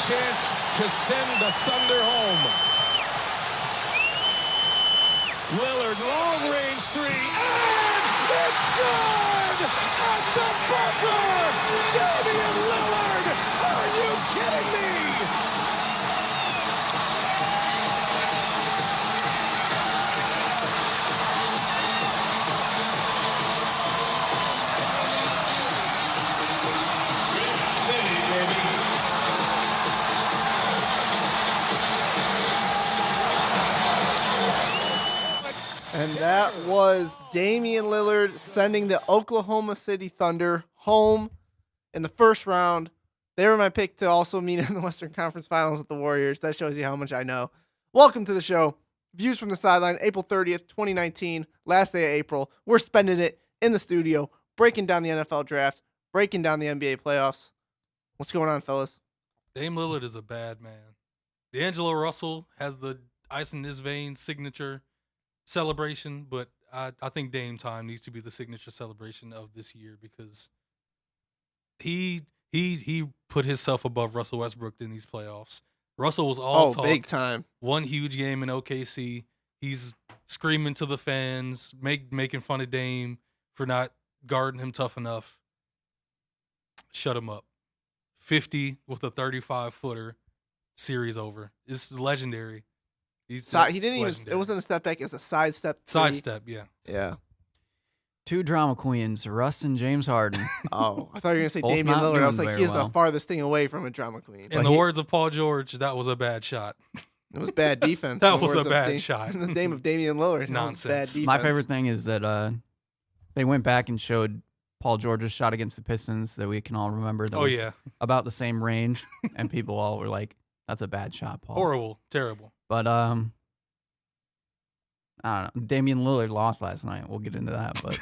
chance to send the Thunder home. Lillard, long-range three, and it's good! At the buzzer! Damian Lillard! Are you kidding me? And that was Damian Lillard sending the Oklahoma City Thunder home in the first round. They were my pick to also meet in the Western Conference Finals with the Warriors. That shows you how much I know. Welcome to the show. Views from the Sideline, April 30th, 2019, last day of April. We're spending it in the studio, breaking down the NFL draft, breaking down the NBA playoffs. What's going on, fellas? Dame Lillard is a bad man. D'Angelo Russell has the ice in his veins signature celebration, but I think Dame time needs to be the signature celebration of this year because he put himself above Russell Westbrook in these playoffs. Russell was all talk. Big time. One huge game in OKC. He's screaming to the fans, making fun of Dame for not guarding him tough enough. Shut him up. 50 with a 35-footer. Series over. It's legendary. He didn't even. It wasn't a step back. It's a sidestep. Sidestep, yeah. Yeah. Two drama queens, Russ and James Harden. Oh, I thought you were gonna say Both Damian not Lillard. I was doing like, very he's well. the farthest thing away from a drama queen. In the words of Paul George, that was a bad shot. It was bad defense. That in the was a words of bad shot. In the name of Damian Lillard. Nonsense. That was bad defense. My favorite thing is that they went back and showed Paul George's shot against the Pistons that we can all remember. That was about the same range, and people all were like, "That's a bad shot, Paul." Horrible, terrible. But I don't know. Damian Lillard lost last night. We'll get into that. But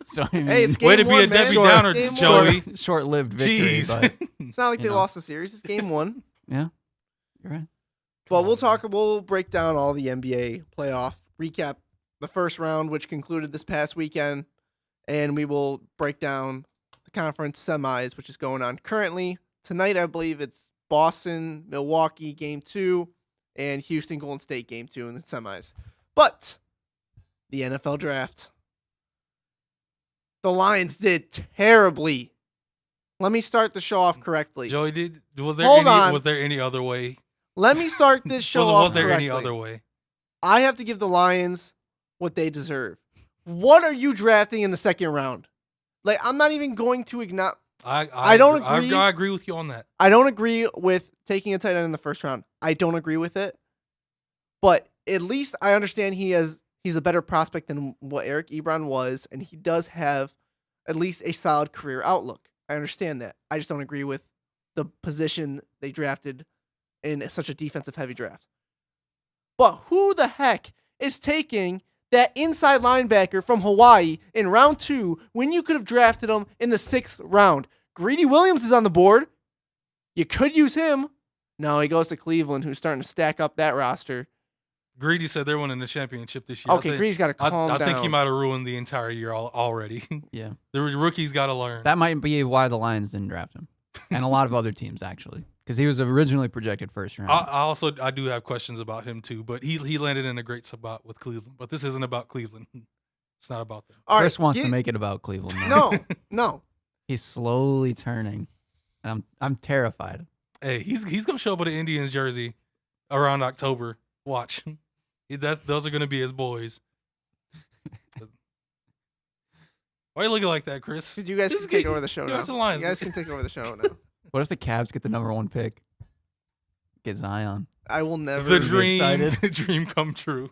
so I mean, Hey, it's game way to one, be a man. Debbie Downer, Game Joey. one. short-lived victory. Jeez. But It's not like they You know. lost the series. It's game one. yeah, you're right. But we'll break down all the NBA playoff, recap the first round, which concluded this past weekend, and we will break down the conference semis, which is going on currently. Tonight, I believe it's Boston, Milwaukee, game 2, and Houston, Golden State, game 2 in the semis. But the NFL draft. The Lions did terribly. Let me start the show off correctly. Joey, was there any other way? Let me start this show off Was there correctly. any other way? I have to give the Lions what they deserve. What are you drafting in the second round? Like, I'm not even going to acknowledge. I don't agree. I agree with you on that. I don't agree with taking a tight end in the first round. I don't agree with it. But at least I understand he's a better prospect than what Eric Ebron was, and he does have at least a solid career outlook. I understand that. I just don't agree with the position they drafted in such a defensive-heavy draft. But who the heck is taking that inside linebacker from Hawaii in round 2 when you could have drafted him in the 6th round? Greedy Williams is on the board. You could use him. No, he goes to Cleveland, who's starting to stack up that roster. Greedy said they're winning the championship this year. Okay, Greedy's got to calm down. I think he might have ruined the entire year already. Yeah, The rookie's got to learn. that might be why the Lions didn't draft him, and a lot of other teams actually, because he was originally projected first round. I do have questions about him too, but he landed in a great spot with Cleveland. But this isn't about Cleveland. It's not about them. All right, Chris wants to make it about Cleveland. Now. No. He's slowly turning, and I'm terrified. Hey, he's gonna show up with an Indians jersey around October. Watch. Those are gonna be his boys. Why are you looking like that, Chris? You guys can take over the show now. The Lions. You guys can take over the show now. What if the Cavs get the number 1 pick? Get Zion. I will never. The be dream, excited. the dream come true.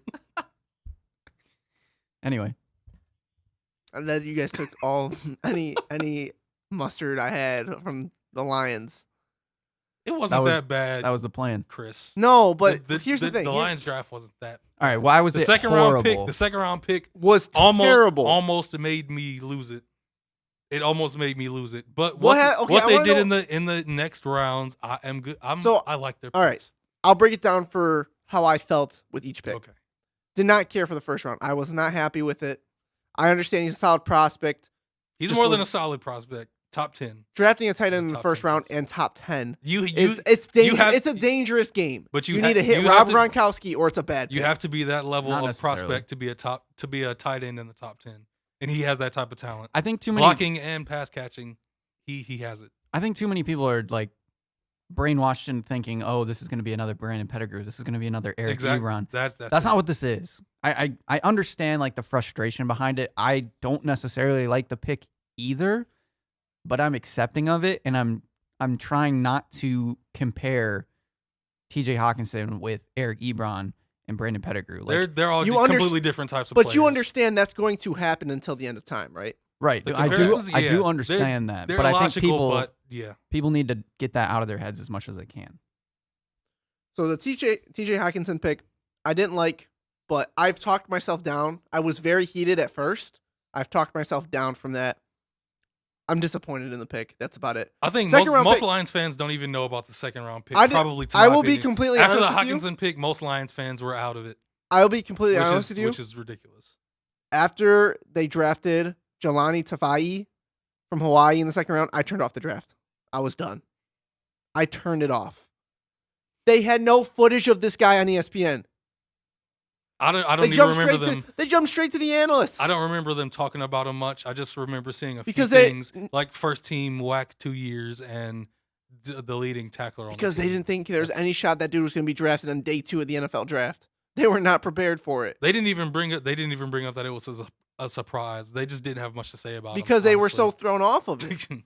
Anyway, And then you guys took all any mustard I had from the Lions. It wasn't that bad. that was the plan. Chris. No, but here's the thing. The Lions draft wasn't that. All right, why was The it second horrible? The second round pick was terrible. almost made me lose it. It almost made me lose it. But What what they did know- in the next rounds, I am good. I like their picks. All right. I'll break it down for how I felt with each pick. Okay. Did not care for the first round. I was not happy with it. I understand he's a solid prospect. He's Just more than was- a solid prospect. top 10. Drafting a tight end in the Top first 10 round picks. and top 10. It's It's a dangerous game. But you need to hit Rob Gronkowski or it's a bad pick. You have to be that level Not of necessarily. prospect to be a tight end in the top 10. And he has that type of talent. I think too many blocking and pass catching, he has it. I think too many people are like brainwashed in thinking, oh, this is going to be another Brandon Pettigrew. This is going to be another Eric Ebron. That's not what this is. I understand like the frustration behind it. I don't necessarily like the pick either, but I'm accepting of it, and I'm trying not to compare T.J. Hawkinson with Eric Ebron and Brandon Pettigrew. Like, they're all completely different types of players. But you understand that's going to happen until the end of time, right? Right. I do understand that. But I think people need to get that out of their heads as much as they can. So the TJ Hawkinson pick, I didn't like, but I've talked myself down. I was very heated at first. I've talked myself down from that. I'm disappointed in the pick. That's about it. I think most Lions fans don't even know about the second round pick. I will be completely honest with you. After the Hawkinson pick, most Lions fans were out of it. I will be completely honest with you. Which is ridiculous. After they drafted Jelani Tafai from Hawaii in the second round, I turned off the draft. I was done. I turned it off. They had no footage of this guy on ESPN. I don't even remember them. They jumped straight to the analysts. I don't remember them talking about him much. I just remember seeing a few things like first team whack 2 years and the leading tackler on because the team. They didn't think there was any shot that dude was going to be drafted on day 2 of the NFL draft. They were not prepared for it. They didn't even bring up that it was a surprise. They just didn't have much to say about it because they were so thrown off of it. Yeah.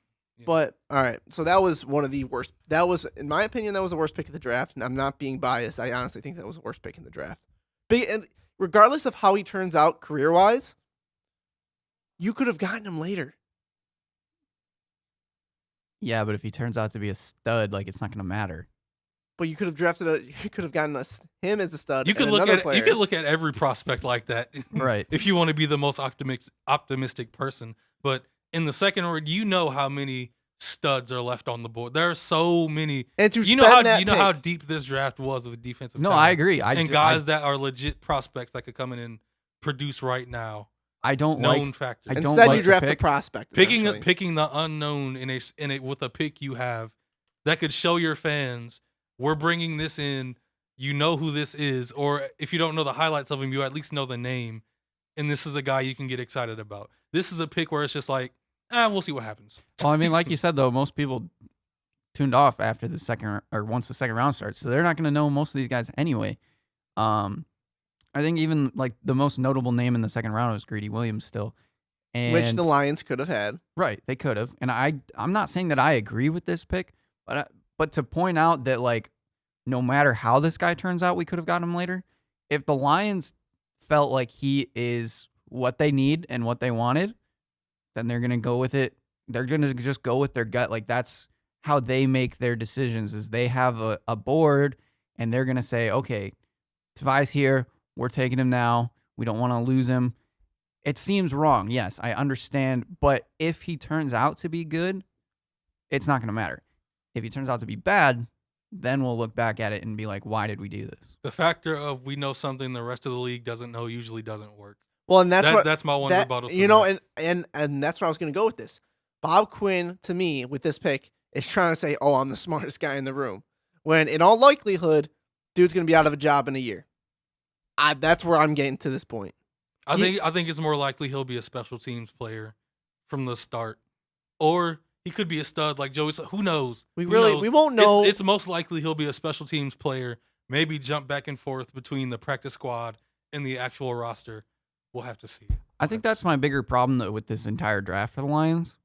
But all right, so that was one of the worst. That was, in my opinion, that was the worst pick of the draft. And I'm not being biased. I honestly think that was the worst pick in the draft. And regardless of how he turns out career-wise, you could have gotten him later. Yeah, but if he turns out to be a stud, like, it's not going to matter. But you could have you could have gotten him as a stud. You could look at every prospect like that, right? If you want to be the most optimistic person. But in the second round, you know how many studs are left on the board. There are so many. And you know how deep this draft was with defensive talent. I agree. Guys that are legit prospects that could come in and produce right now. I don't known factors. Instead, you draft a prospect. Picking the unknown in a with a pick you have that could show your fans we're bringing this in. You know who this is, or if you don't know the highlights of him, you at least know the name. And this is a guy you can get excited about. This is a pick where it's just like, we'll see what happens. Well, I mean, like you said, though, most people tuned off after the second or once the second round starts, so they're not going to know most of these guys anyway. I think even like the most notable name in the second round was Greedy Williams still, which the Lions could have had. Right, they could have, and I'm not saying that I agree with this pick, but to point out that like no matter how this guy turns out, we could have gotten him later. If the Lions felt like he is what they need and what they wanted, then they're going to go with it. They're going to just go with their gut. Like, that's how they make their decisions, is they have a board, and they're going to say, okay, Tavai's here. We're taking him now. We don't want to lose him. It seems wrong. Yes, I understand. But if he turns out to be good, it's not going to matter. If he turns out to be bad, then we'll look back at it and be like, why did we do this? The factor of we know something the rest of the league doesn't know usually doesn't work. Well, and that's my one rebuttal. You know, and that's where I was going to go with this. Bob Quinn, to me, with this pick, is trying to say, "Oh, I'm the smartest guy in the room," when in all likelihood, dude's going to be out of a job in a year. That's where I'm getting to this point. I think it's more likely he'll be a special teams player from the start, or he could be a stud like Joey said. Who knows? We won't know. It's most likely he'll be a special teams player. Maybe jump back and forth between the practice squad and the actual roster. We'll have to see. I think that's my bigger problem though with this entire draft for the Lions.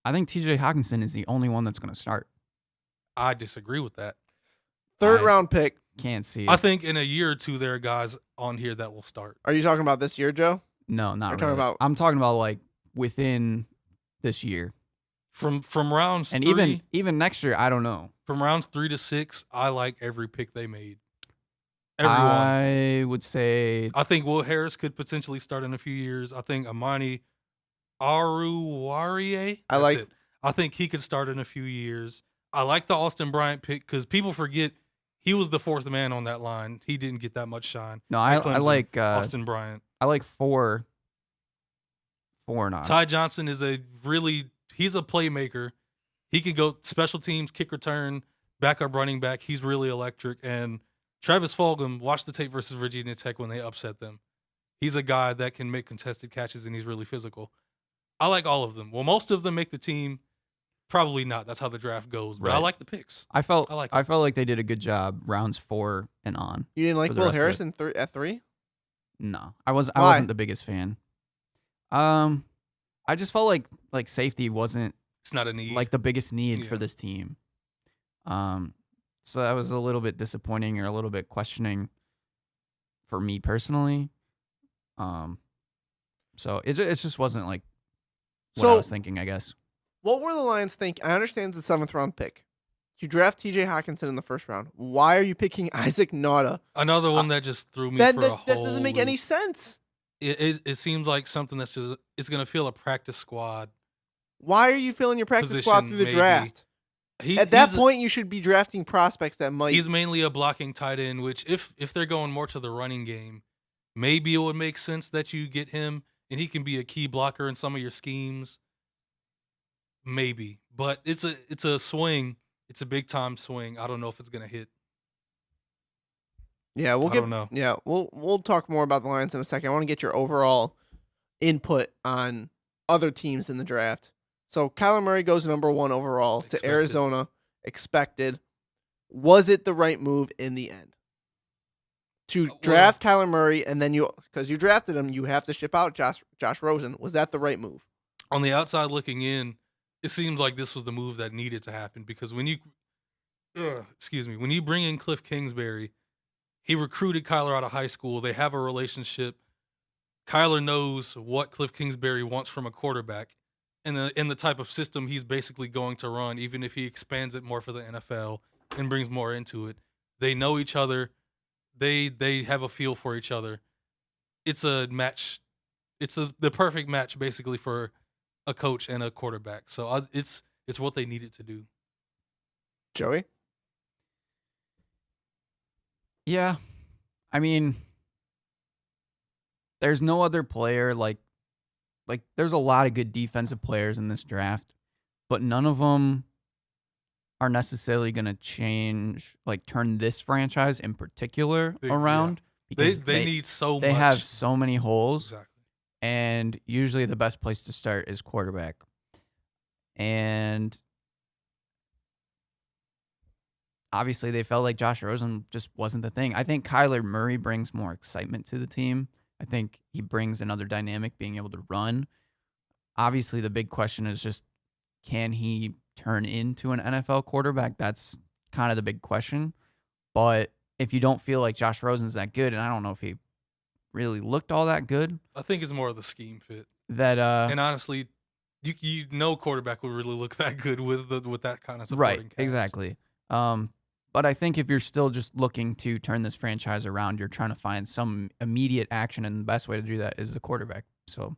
I think T.J. Hawkinson is the only one that's going to start. I disagree with that. Third round pick. Can't see it. I think in a year or two there are guys on here that will start. Are you talking about this year, Joe? No, not really. I'm talking about like within this year. From rounds and 3, even next year, I don't know. From rounds 3 to 6, I like every pick they made. Everyone. I would say I think Will Harris could potentially start in a few years. I think Amani Aruwarie. I think he could start in a few years. I like the Austin Bryant pick because people forget he was the fourth man on that line. He didn't get that much shine. No, I like Austin Bryant. I like 4 not. Ty Johnson is a really he's a playmaker. He could go special teams, kick return, backup running back. He's really electric. And Travis Fulgham, watch the tape versus Virginia Tech when they upset them. He's a guy that can make contested catches, and he's really physical. I like all of them. Will most of them make the team? Probably not. That's how the draft goes. But I Right. like the picks. I felt like like they did a good job rounds 4 and on. You didn't like for the Will rest of Harris it. at 3? No, I wasn't Why? the biggest fan. I just felt like safety wasn't It's not a need. like the biggest need for Yeah. this team. So that was a little bit disappointing or a little bit questioning for me personally. So it just wasn't like what I So was thinking, I guess. what were the Lions think? I understand it's the 7th round pick. You draft T.J. Hawkinson in the 1st round. Why are you picking Isaac Nauta? Another one that just threw me That for a that whole doesn't make any loop. sense. It seems like something that's just it's gonna feel a practice squad. Why are you filling your practice squad Position, through the maybe. draft? He, At that he's a- point, you should be drafting prospects that might. he's mainly a blocking tight end. Which if they're going more to the running game, maybe it would make sense that you get him and he can be a key blocker in some of your schemes. Maybe, but it's a swing. It's a big time swing. I don't know if it's gonna hit. Yeah, we'll I get. don't know. Yeah, we'll talk more about the Lions in a second. I want to get your overall input on other teams in the draft. So Kyler Murray goes number 1 overall to Expected. Arizona. Expected. Was it the right move in the end? To Well- draft Kyler Murray and then because you drafted him, you have to ship out Josh Rosen. Was that the right move? On the outside looking in, it seems like this was the move that needed to happen because when you bring in Cliff Kingsbury, he recruited Kyler out of high school. They have a relationship. Kyler knows what Cliff Kingsbury wants from a quarterback and the type of system he's basically going to run, even if he expands it more for the NFL and brings more into it. They know each other. They have a feel for each other. It's a match. It's the perfect match basically for a coach and a quarterback. So it's what they needed to do. Joey? Yeah. I mean, there's no other player like there's a lot of good defensive players in this draft, but none of them are necessarily going to turn this franchise in particular Yeah. around because They need so much. they have so many holes. Exactly. And usually the best place to start is quarterback. And obviously they felt like Josh Rosen just wasn't the thing. I think Kyler Murray brings more excitement to the team. I think he brings another dynamic, being able to run. Obviously the big question is just, can he turn into an NFL quarterback? That's kind of the big question. But if you don't feel like Josh Rosen's that good, and I don't know if he really looked all that good, I think it's more of the scheme fit. that And honestly, you know quarterback would really look that good with that kind of supporting right, cast. exactly. But I think if you're still just looking to turn this franchise around, you're trying to find some immediate action, and the best way to do that is the quarterback. So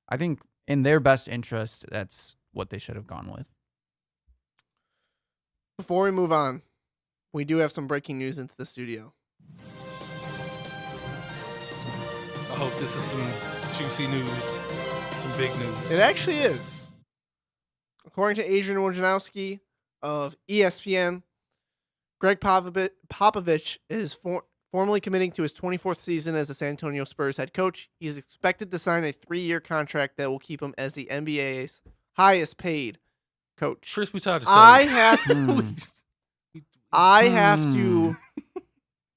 I think in their best interest, that's what they should have gone with. Before we move on, we do have some breaking news into the studio. I hope this is some juicy news, some big news. It actually is. According to Adrian Wojnarowski of ESPN, Greg Popovich is formally committing to his 24th season as the San Antonio Spurs head coach. He's expected to sign a 3-year contract that will keep him as the NBA's highest paid coach. Chris, we tried to I tell have Hmm. I have to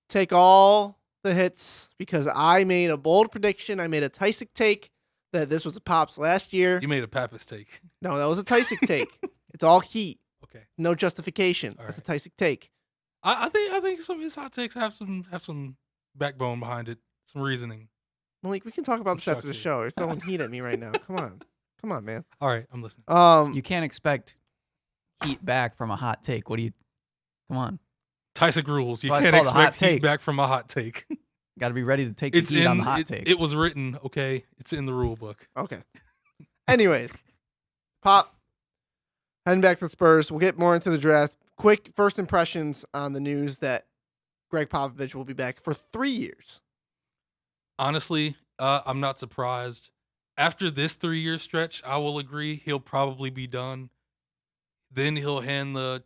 take all the hits because I made a bold prediction. I made a Tysick take that this was a Pops last year. you made a Pappas take. No, that was a Tysick take. It's all heat. Okay. No justification. All It's a Tysick take. I think some of his hot takes have some backbone behind it, some reasoning. Malik, we can talk about this after the Constructive. show. You're throwing heat at me right now. Come on, man. All right, I'm listening. You can't expect heat back from a hot take. What do you? Come on, Tysick rules. You That's why can't it's called a hot expect heat take. back from a hot take. got to be ready to take the It's heat on in the hot it, take. it was written, okay? It's in the rule book. Okay. Anyways, Pop, heading back to the Spurs. We'll get more into the draft. Quick first impressions on the news that Greg Popovich will be back for 3 years. Honestly, I'm not surprised. After this 3-year stretch, I will agree he'll probably be done. Then he'll hand the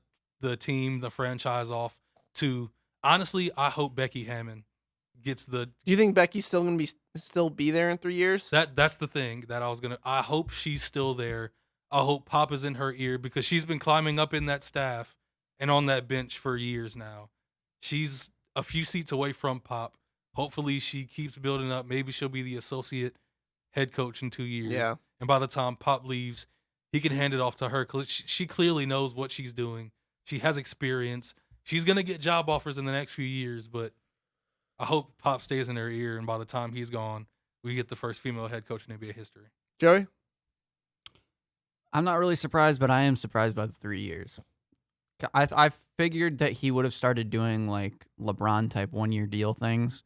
team, the franchise off to, honestly, I hope Becky Hammon gets the. Do you think Becky's still gonna be there in 3 years? That's the thing that I hope she's still there. I hope Pop is in her ear because she's been climbing up in that staff and on that bench for years now. She's a few seats away from Pop. Hopefully she keeps building up. Maybe she'll be the associate head coach in 2 years. Yeah. And by the time Pop leaves, he can hand it off to her because she clearly knows what she's doing. She has experience. She's going to get job offers in the next few years, but I hope Pop stays in her ear, and by the time he's gone, we get the first female head coach in NBA history. Joey? I'm not really surprised, but I am surprised by the 3 years. I figured that he would have started doing like LeBron type 1-year deal things.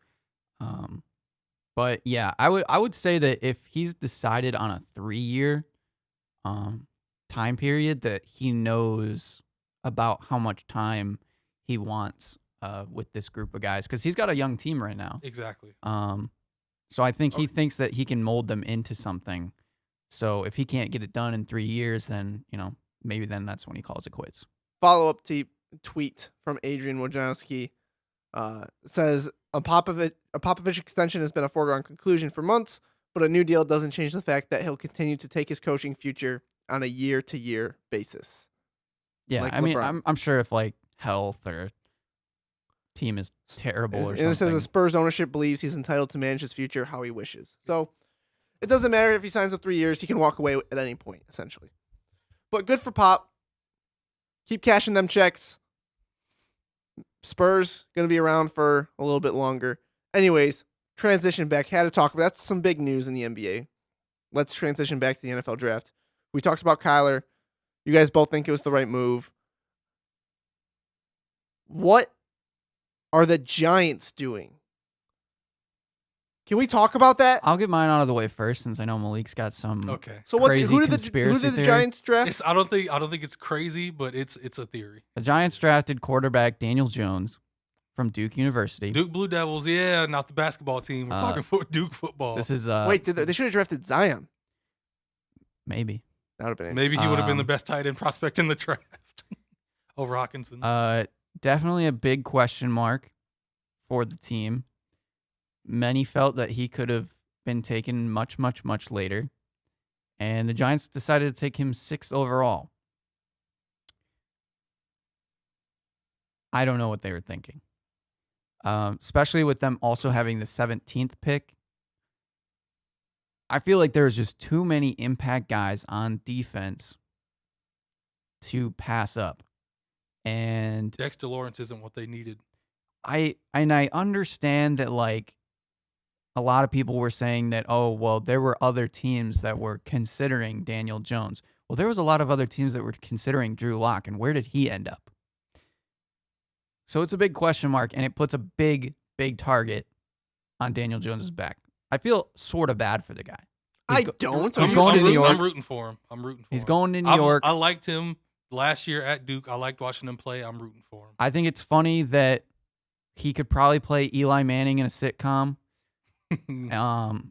But yeah, I would say that if he's decided on a 3-year time period, that he knows about how much time he wants with this group of guys, because he's got a young team right now. Exactly. So I think he thinks that he can mold them into something. So if he can't get it done in 3 years, then maybe then that's when he calls it quits. Follow-up tweet from Adrian Wojnarowski says, a Popovich extension has been a foregone conclusion for months, but a new deal doesn't change the fact that he'll continue to take his coaching future on a year-to-year basis. Yeah, Like I mean, LeBron. I'm sure if like health or team is terrible or And something. it says the Spurs ownership believes he's entitled to manage his future how he wishes. So it doesn't matter if he signs up 3 years. He can walk away at any point, essentially. But good for Pop. Keep cashing them checks. Spurs going to be around for a little bit longer. Anyways, transition back. Had to talk. That's some big news in the NBA. Let's transition back to the NFL draft. We talked about Kyler. You guys both think it was the right move. What are the Giants doing? Can we talk about that? I'll get mine out of the way first, since I know Malik's got some. Okay. So what? Crazy Who did conspiracy the theory. Giants draft? I don't think it's crazy, but it's a theory. The Giants drafted quarterback Daniel Jones from Duke University. Duke Blue Devils, yeah, not the basketball team. We're talking for Duke football. This is Wait, they should have drafted Zion. maybe. That would have been Maybe he would have been the Um, best tight end prospect in the draft over Hawkinson. Definitely a big question mark for the team. Many felt that he could have been taken much, much, much later, and the Giants decided to take him 6th overall. I don't know what they were thinking, especially with them also having the 17th pick. I feel like there's just too many impact guys on defense to pass up. And Dexter Lawrence isn't what they needed. I understand that, like, a lot of people were saying that, oh, well, there were other teams that were considering Daniel Jones. Well, there was a lot of other teams that were considering Drew Lock, and where did he end up? So it's a big question mark, and it puts a big, big target on Daniel Jones's back. I feel sort of bad for the guy. I don't. He's going to New York. I'm rooting for him. He's going to New York. I liked him last year at Duke. I liked watching him play. I'm rooting for him. I think it's funny that he could probably play Eli Manning in a sitcom.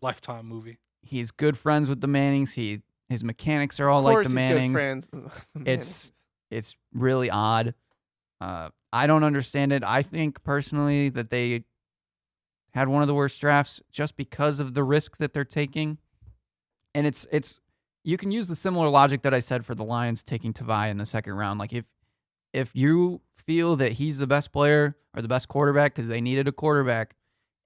Lifetime movie. He's good friends with the Mannings. His mechanics are all like the Mannings. It's really odd. I don't understand it. I think personally that they had one of the worst drafts just because of the risk that they're taking. And it's you can use the similar logic that I said for the Lions taking Tavai in the 2nd round. Like if you feel that he's the best player or the best quarterback, because they needed a quarterback,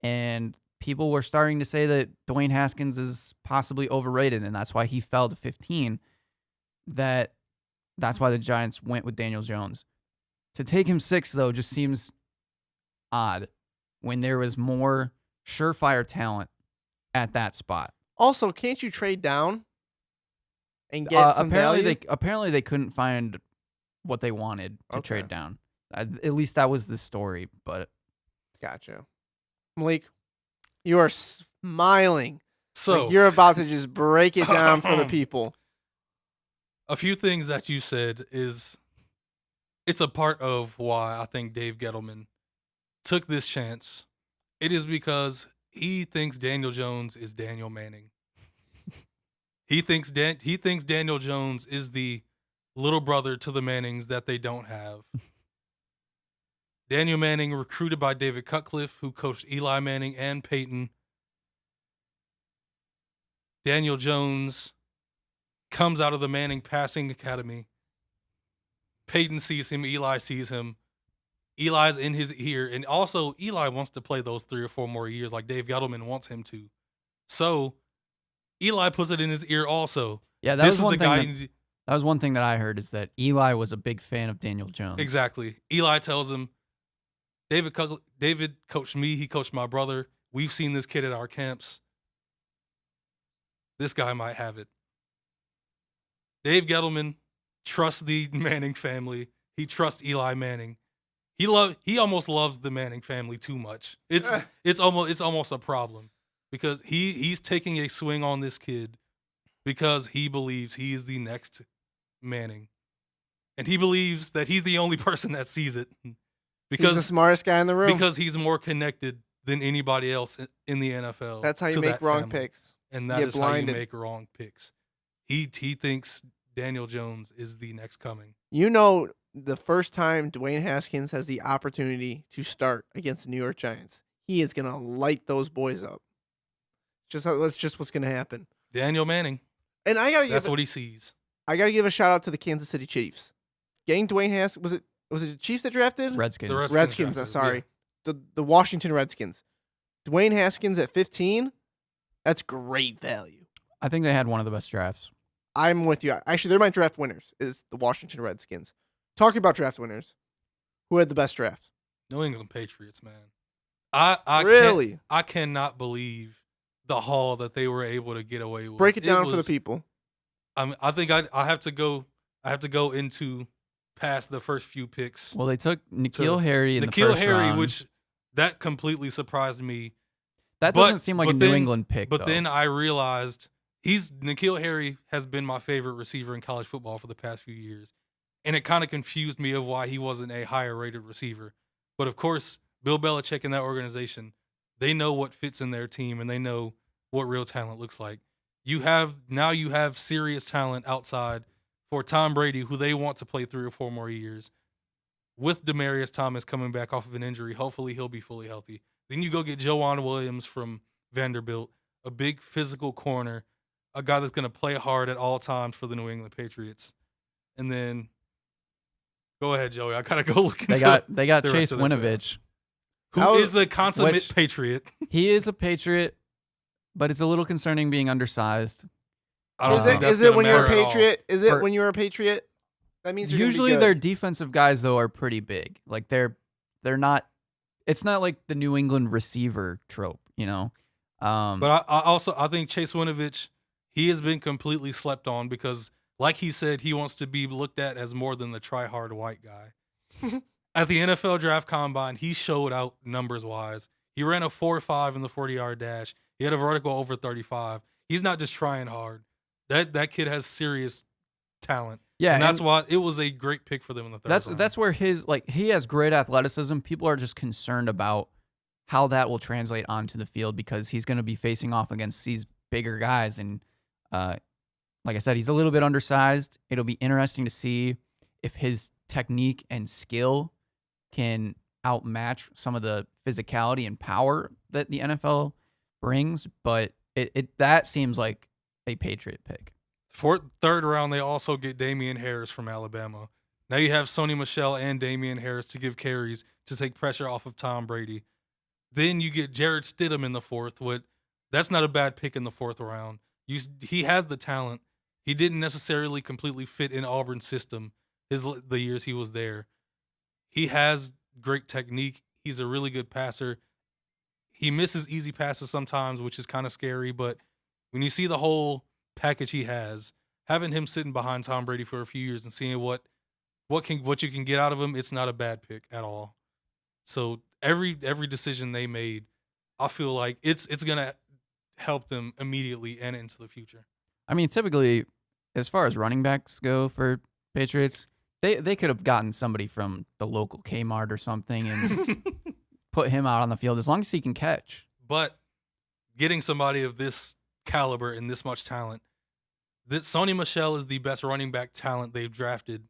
and people were starting to say that Dwayne Haskins is possibly overrated and that's why he fell to 15, that's why the Giants went with Daniel Jones. To take him 6th, though, just seems odd when there was more surefire talent at that spot. Also, can't you trade down and get some value? Apparently they couldn't find what they wanted to trade down. At least that was the story. But gotcha. Malik, you are smiling. So like you're about to just break it down for the people. A few things that you said is it's a part of why I think Dave Gettleman took this chance. It is because he thinks Daniel Jones is Daniel Manning. He thinks Daniel Jones is the little brother to the Mannings that they don't have. Daniel Manning recruited by David Cutcliffe, who coached Eli Manning and Peyton. Daniel Jones comes out of the Manning passing academy. Peyton sees him. Eli sees him. Eli's in his ear. And also, Eli wants to play those 3 or 4 more years like Dave Gettleman wants him to. So, Eli puts it in his ear also. Yeah, that was one thing that I heard is that Eli was a big fan of Daniel Jones. Exactly. Eli tells him, David coached me. He coached my brother. We've seen this kid at our camps. This guy might have it. Dave Gettleman trusts the Manning family. He trusts Eli Manning. He almost loves the Manning family too much. It's almost a problem because he's taking a swing on this kid because he believes he is the next Manning, and he believes that he's the only person that sees it because he's the smartest guy in the room. Because he's more connected than anybody else in the NFL. That's how you make wrong picks. And that is how you make wrong picks. He thinks Daniel Jones is the next coming. You know, the first time Dwayne Haskins has the opportunity to start against the New York Giants, he is going to light those boys up. That's just what's going to happen. Daniel Manning. And that's what he sees. I got to give a shout out to the Kansas City Chiefs. Getting Dwayne Haskins, was it the Chiefs that drafted? Redskins. The Redskins, sorry. Yeah. The Washington Redskins. Dwayne Haskins at 15, that's great value. I think they had one of the best drafts. I'm with you. Actually, they're my draft winners, is the Washington Redskins. Talking about draft winners, who had the best draft? New England Patriots, man. I cannot believe the haul that they were able to get away with. Break it down for the people. I think I have to go into past the first few picks. Well, they took N'Keal Harry in the first round. Which that completely surprised me. That doesn't seem like a New England pick. But then I realized N'Keal Harry has been my favorite receiver in college football for the past few years. And it kind of confused me of why he wasn't a higher rated receiver. But of course, Bill Belichick and that organization, they know what fits in their team and they know what real talent looks like. You have serious talent outside for Tom Brady, who they want to play 3 or 4 more years. With Demaryius Thomas coming back off of an injury, hopefully he'll be fully healthy. Then you go get Joanne Williams from Vanderbilt, a big physical corner, a guy that's going to play hard at all times for the New England Patriots. And then, go ahead, Joey. I gotta go look into They got Chase Winovich, who is the consummate Patriot. He is a Patriot, but it's a little concerning being undersized. Is it when you're a Patriot? Is it when you're a Patriot? That means you're usually their defensive guys though are pretty big. Like they're not. It's not like the New England receiver trope, you know. But I think Chase Winovich, he has been completely slept on because, like he said, he wants to be looked at as more than the try-hard white guy. At the NFL Draft Combine, he showed out numbers-wise. He ran a 4.5 in the 40-yard dash. He had a vertical over 35. He's not just trying hard. That kid has serious talent. Yeah, and that's why it was a great pick for them in the third round. That's where he has great athleticism. People are just concerned about how that will translate onto the field because he's going to be facing off against these bigger guys. And like I said, he's a little bit undersized. It'll be interesting to see if his technique and skill can outmatch some of the physicality and power that the NFL brings. But that seems like a Patriot pick. Third round, they also get Damian Harris from Alabama. Now you have Sony Michel and Damian Harris to give carries to take pressure off of Tom Brady. Then you get Jared Stidham in the 4th. That's not a bad pick in the 4th round. He has the talent. He didn't necessarily completely fit in Auburn's system the years he was there. He has great technique. He's a really good passer. He misses easy passes sometimes, which is kind of scary. But when you see the whole package he has, having him sitting behind Tom Brady for a few years and seeing what you can get out of him, it's not a bad pick at all. So every decision they made, I feel like it's gonna help them immediately and into the future. I mean, typically, as far as running backs go for Patriots, they could have gotten somebody from the local Kmart or something and put him out on the field as long as he can catch. But getting somebody of this caliber and this much talent, that Sony Michel is the best running back talent they've drafted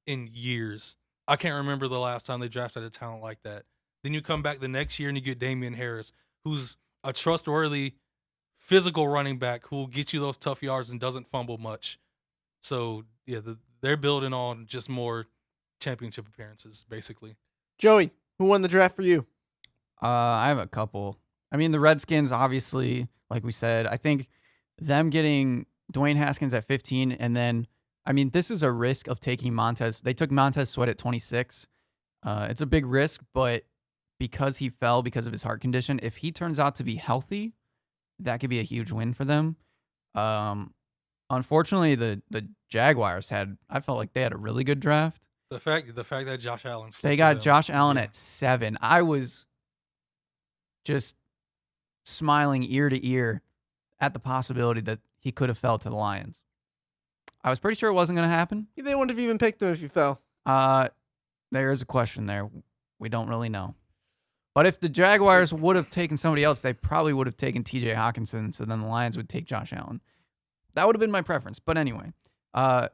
in years. I can't remember the last time they drafted a talent like that. Then you come back the next year and you get Damian Harris, who's a trustworthy physical running back who will get you those tough yards and doesn't fumble much. So, yeah, they're building on just more championship appearances, basically. Joey, who won the draft for you? I have a couple. I mean, the Redskins, obviously, like we said, I think them getting Dwayne Haskins at 15, and then, I mean, this is a risk of taking Montez. They took Montez Sweat at 26. It's a big risk, but because he fell because of his heart condition, if he turns out to be healthy, that could be a huge win for them. Unfortunately, the Jaguars I felt like they had a really good draft. The fact that Josh Allen They got Josh Allen at 7. I was just smiling ear to ear at the possibility that he could have fell to the Lions. I was pretty sure it wasn't going to happen. They wouldn't have even picked him if you fell. There is a question there. We don't really know. But if the Jaguars would have taken somebody else, they probably would have taken TJ Hawkinson, so then the Lions would take Josh Allen. That would have been my preference. But anyway, the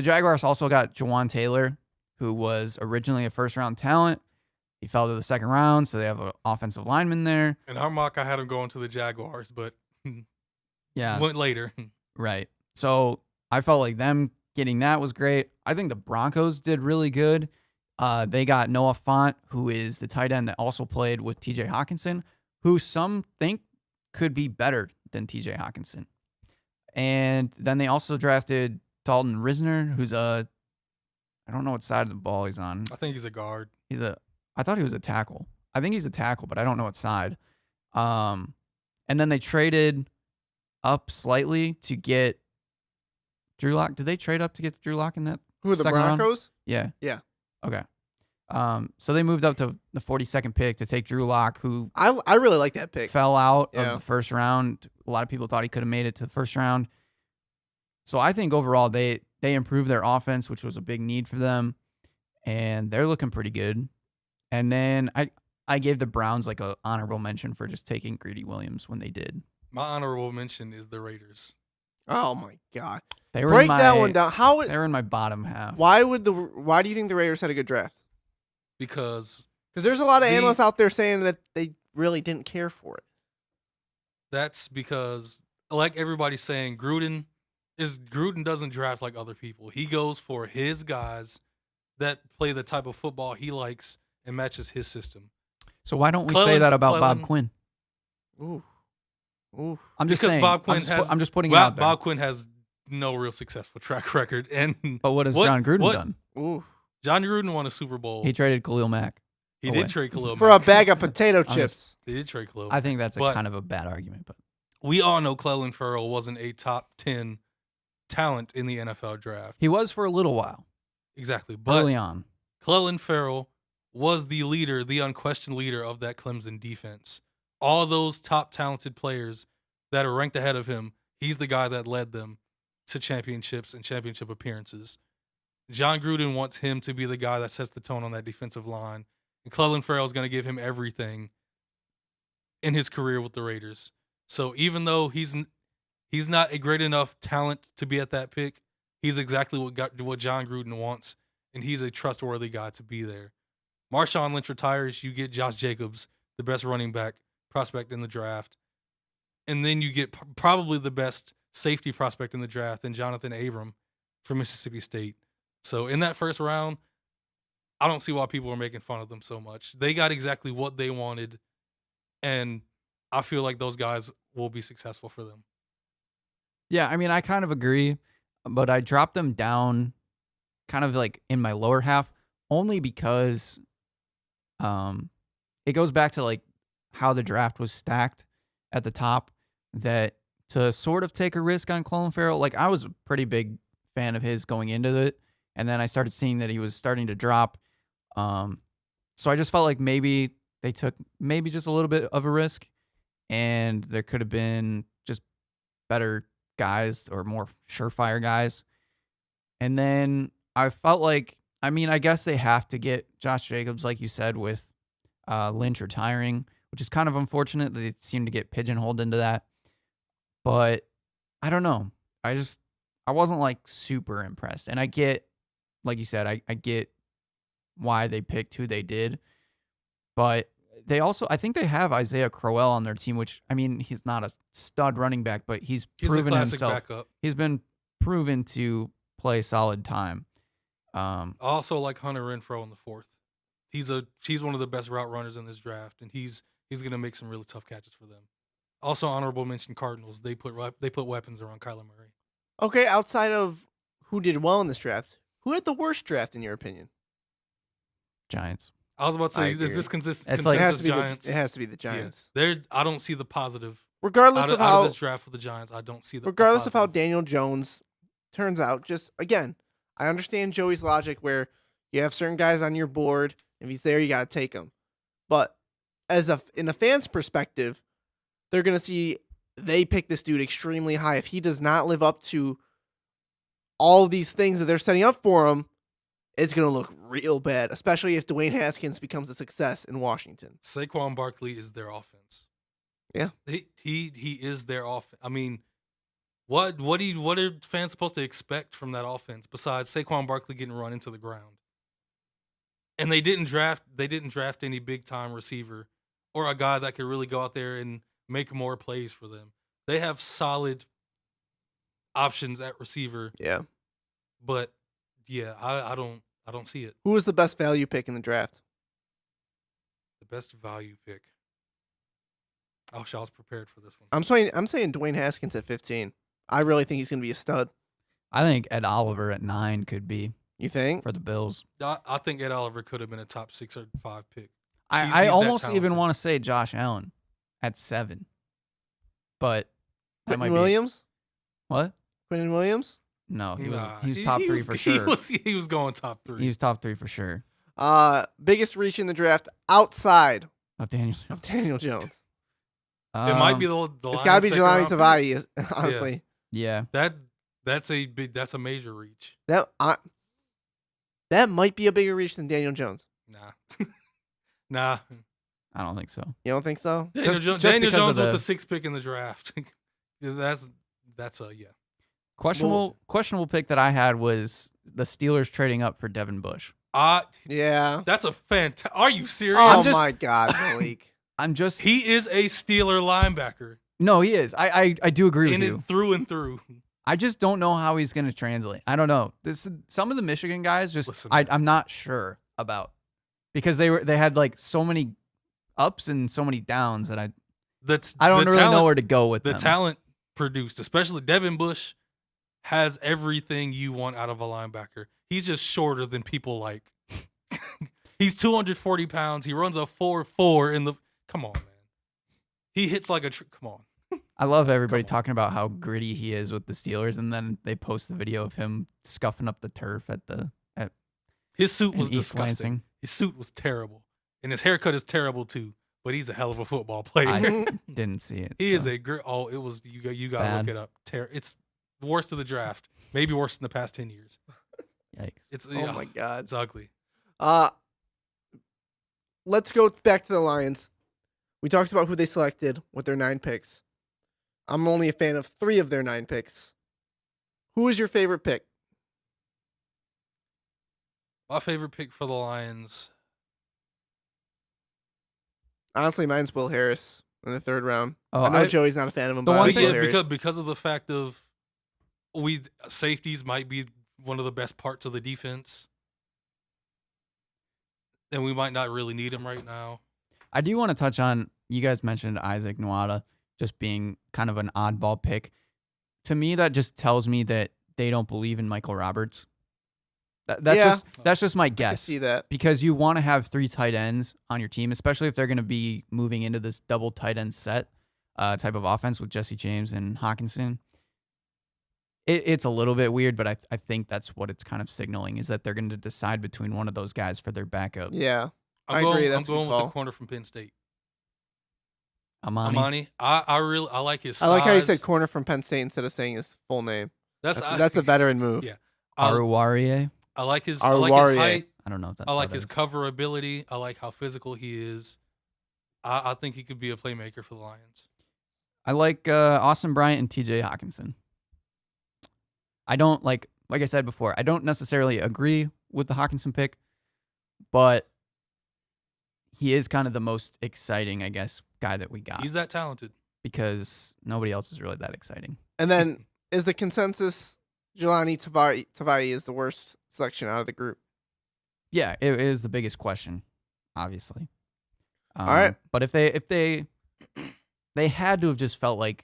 Jaguars also got Jawan Taylor, who was originally a first-round talent. He fell to the second round, so they have an offensive lineman there. In our mock, I had him going to the Jaguars, but yeah, went later. Right. So I felt like them getting that was great. I think the Broncos did really good. They got Noah Fant, who is the tight end that also played with TJ Hawkinson, who some think could be better than TJ Hawkinson. And then they also drafted Dalton Risner, who's I don't know what side of the ball he's on. I think he's a guard. I thought he was a tackle. I think he's a tackle, but I don't know what side. And then they traded up slightly to get Drew Lock. Did they trade up to get Drew Lock in that? Who, the second round? Broncos? Yeah. Yeah. Okay. So they moved up to the 42nd pick to take Drew Lock, who I really like that pick. fell out Yeah. of the first round. A lot of people thought he could have made it to the first round. So I think overall they improved their offense, which was a big need for them, and they're looking pretty good. And then I gave the Browns like a honorable mention for just taking Greedy Williams when they did. My honorable mention is the Raiders. Oh my God! They were Break that one down. They were in my bottom half. Why do you think the Raiders had a good draft? Because there's a lot of analysts out there saying that they really didn't care for it. That's because, like everybody's saying, Gruden doesn't draft like other people. He goes for his guys that play the type of football he likes and matches his system. So why don't we say that about Bob Quinn? Ooh. I'm just because saying. Bob Quinn I'm just putting it out there. Bob Quinn has no real successful track record. But what has John Gruden done? Ooh. John Gruden won a Super Bowl. He traded Khalil Mack. He did trade Khalil Mack. For a bag of potato chips. He did trade Khalil. I think that's kind of a bad argument, but we all know Clelin Ferrell wasn't a top 10 talent in the NFL draft. He was for a little while. Exactly. But early on. Clelin Ferrell was the leader, the unquestioned leader of that Clemson defense. All those top talented players that are ranked ahead of him, he's the guy that led them to championships and championship appearances. John Gruden wants him to be the guy that sets the tone on that defensive line. And Clelin Ferrell is going to give him everything in his career with the Raiders. So even though he's not a great enough talent to be at that pick, he's exactly what John Gruden wants, and he's a trustworthy guy to be there. Marshawn Lynch retires, you get Josh Jacobs, the best running back prospect in the draft. And then you get probably the best safety prospect in the draft in Jonathan Abram from Mississippi State. So in that first round, I don't see why people are making fun of them so much. They got exactly what they wanted, and I feel like those guys will be successful for them. Yeah, I mean, I kind of agree, but I dropped them down kind of like in my lower half only because it goes back to like how the draft was stacked at the top, that to sort of take a risk on Clelin Ferrell, like I was a pretty big fan of his going into it, and then I started seeing that he was starting to drop. So I just felt like maybe they took maybe just a little bit of a risk, and there could have been just better guys or more surefire guys. And then I felt like, I mean, I guess they have to get Josh Jacobs, like you said, with Lynch retiring, which is kind of unfortunate that they seem to get pigeonholed into that. But I don't know. I just I wasn't like super impressed. And I get, like you said, I get why they picked who they did. But they also, I think they have Isaiah Crowell on their team, which, I mean, he's not a stud running back, but he's He's a proven classic himself. backup. He's been proven to play solid time. I also like Hunter Renfrow in the fourth. He's one of the best route runners in this draft, and he's gonna make some really tough catches for them. Also, honorable mention Cardinals. They put weapons around Kyler Murray. Okay, outside of who did well in this draft, who had the worst draft in your opinion? Giants. I was about to I say, is agree. this It's like- It has consensus to be Giants? it has to be the Yeah. Giants. I don't see the positive Regardless out of of how this draft with the Giants. I don't see the regardless of how positive. Daniel Jones turns out, just again, I understand Joey's logic where you have certain guys on your board. If he's there, you got to take him. But in a fan's perspective, they're going to see they pick this dude extremely high. If he does not live up to all of these things that they're setting up for him, it's going to look real bad, especially if Dwayne Haskins becomes a success in Washington. Saquon Barkley is their offense. Yeah. He is their offense. I mean, what are fans supposed to expect from that offense besides Saquon Barkley getting run into the ground? And they didn't draft any big time receiver or a guy that could really go out there and make more plays for them. They have solid options at receiver, Yeah. but yeah, I don't see it. Who was the best value pick in the draft? The best value pick. I wish I was prepared for this one. I'm saying Dwayne Haskins at 15. I really think he's going to be a stud. I think Ed Oliver at 9 could be You think? for the Bills. I think Ed Oliver could have been a top 6 or 5 pick. I He's that almost even talented. want to say Josh Allen at 7. But that might Quentin be Williams? what? Quentin Williams? No, he Nah, was top 3 for sure. He was going top 3. He was top 3 for sure. Biggest reach in the draft outside Of Daniel. of Daniel Jones. it might be the It's got to be Jelani Lions' second round pick. Tavai, honestly. Yeah. That's a major reach. That might be a bigger reach than Daniel Jones. Nah. I don't think so. You don't think so? Daniel, Just Daniel because of Jones with the- the 6th pick in the draft. that's yeah. Questionable pick that I had was the Steelers trading up for Devin Bush. Yeah. That's a fantastic. Are you serious? Oh my God, Malik. I'm just He is a Steeler linebacker no, he is. I do agree with in you. it through and through. I just don't know how he's going to translate. I don't know. Some of the Michigan guys just Listen, man. I'm not sure about because they had like so many ups and so many downs that I don't really know where to go with the them. talent produced, especially Devin Bush, has everything you want out of a linebacker. He's just shorter than people like. He's 240 pounds. He runs a 4.4 in the. Come on, man. He hits like a. Come on. I love everybody Come on. talking about how gritty he is with the Steelers, and then they post the video of him scuffing up the turf at His suit was in East disgusting. Lansing. His suit was terrible, and his haircut is terrible too. But he's a hell of a football player. I didn't see it. He is so. a great. Oh, it was you. Got to look Bad. it up. It's the worst of the draft. Maybe worse than the past 10 years. Yikes. It's Oh my God. It's ugly. Let's go back to the Lions. We talked about who they selected with their 9 picks. I'm only a fan of 3 of their 9 picks. Who is your favorite pick? My favorite pick for the Lions. Honestly, mine's Will Harris in the 3rd round. Oh, I know Joey's not a fan of him, the but I one like thing- Will Harris. because of the fact of safeties might be one of the best parts of the defense, and we might not really need them right now. I do want to touch on, you guys mentioned Isaac Nwada just being kind of an oddball pick. To me, that just tells me that they don't believe in Michael Roberts. Yeah. That's just my I can guess. see that. Because you want to have 3 tight ends on your team, especially if they're going to be moving into this double tight end set type of offense with Jesse James and Hawkinson. It's a little bit weird, but I think that's what it's kind of signaling is that they're going to decide between one of those guys for their backup. Yeah. I I'm agree, going that's a good with the call. corner from Penn State. Amani. I like his size. I like how you said corner from Penn State instead of saying his full name. That's a veteran move. Yeah. Aruwarie. I like his Aruwarie. height. I don't know if that's I how like it his is. cover ability. I like how physical he is. I think he could be a playmaker for the Lions. I like Austin Bryant and TJ Hawkinson. I don't like I said before, I don't necessarily agree with the Hawkinson pick, but he is kind of the most exciting, I guess, guy that we got. He's that talented. Because nobody else is really that exciting. And then is the consensus Jelani Tavai is the worst selection out of the group? Yeah, it is the biggest question, obviously. All right. But if they had to have just felt like,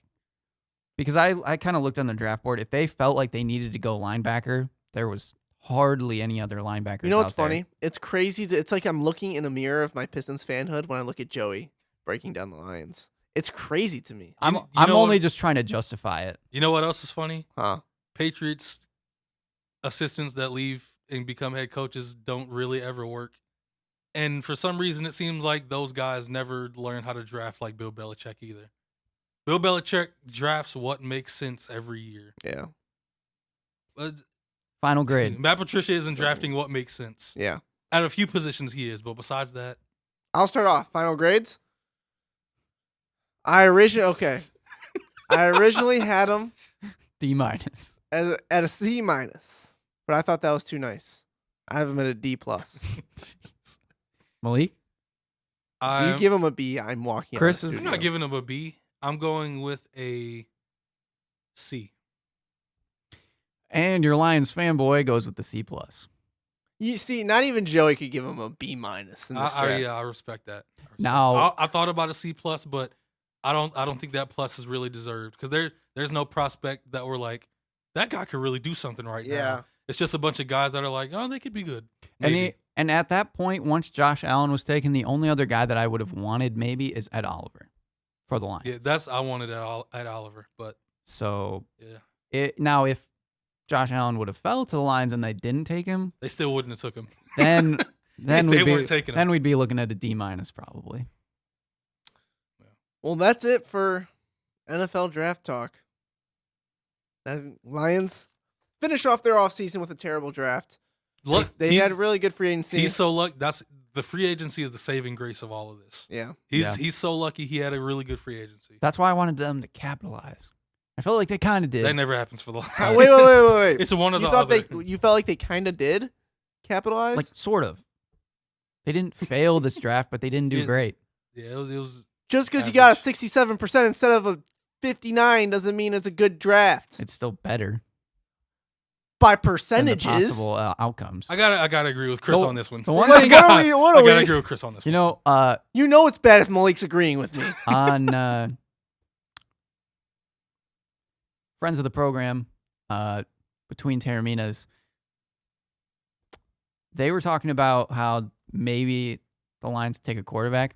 because I kind of looked on the draft board, if they felt like they needed to go linebacker, there was hardly any other linebackers. You know what's out there. funny? It's crazy. It's like I'm looking in a mirror of my Pistons fanhood when I look at Joey breaking down the Lions. It's crazy to me. I'm know only what- just trying to justify it. You know what else is funny? Huh? Patriots assistants that leave and become head coaches don't really ever work. And for some reason, it seems like those guys never learn how to draft like Bill Belichick either. Bill Belichick drafts what makes sense every year. Yeah. But Final grade. Matt Patricia isn't drafting what makes sense. Yeah. At a few positions he is, but besides that, I'll start off. Final grades. I originally had him D minus. at a C minus, but I thought that was too nice. I have him at a D plus. Malik? If I'm you give him a B, I'm walking. Chris out of is- the I'm not studio. giving him a B. I'm going with a C. And your Lions fanboy goes with the C plus. You see, not even Joey could give him a B minus in this draft. I respect that. Now- I thought about a C plus, but I don't think that plus is really deserved because there's no prospect that we're like that guy could really do something right Yeah. now. It's just a bunch of guys that are like, oh, they could be good. And Maybe. and at that point, once Josh Allen was taken, the only other guy that I would have wanted maybe is Ed Oliver for the Lions. Yeah, I wanted at Oliver, but So yeah, now if Josh Allen would have fell to the Lions and they didn't take him, they still wouldn't have took him. then They weren't taking him. then we'd be looking at a D minus probably. Well, that's it for NFL draft talk. The Lions finish off their offseason with a terrible draft. Look, They had really good free agency. he's so lucky. That's the free agency is the saving grace of all of this. Yeah. He's so lucky he had a really good free agency. That's why I wanted them to capitalize. I felt like they kind of did. That never happens for the Wait, wait. It's one of You the thought other. you felt like they kind of did capitalize? Like sort of. They didn't fail this draft, but they didn't do Yeah. great. Yeah, it was Just because you got a average. 67% instead of a 59 doesn't mean it's a good draft. It's still better By than the percentages. possible outcomes. I gotta agree with Chris The- on this one. the one What, thing what are we? What I are gotta we? agree with Chris on this you one. know, You know it's bad if Malik's agreeing with me. on friends of the program, between Teraminas, they were talking about how maybe the Lions take a quarterback.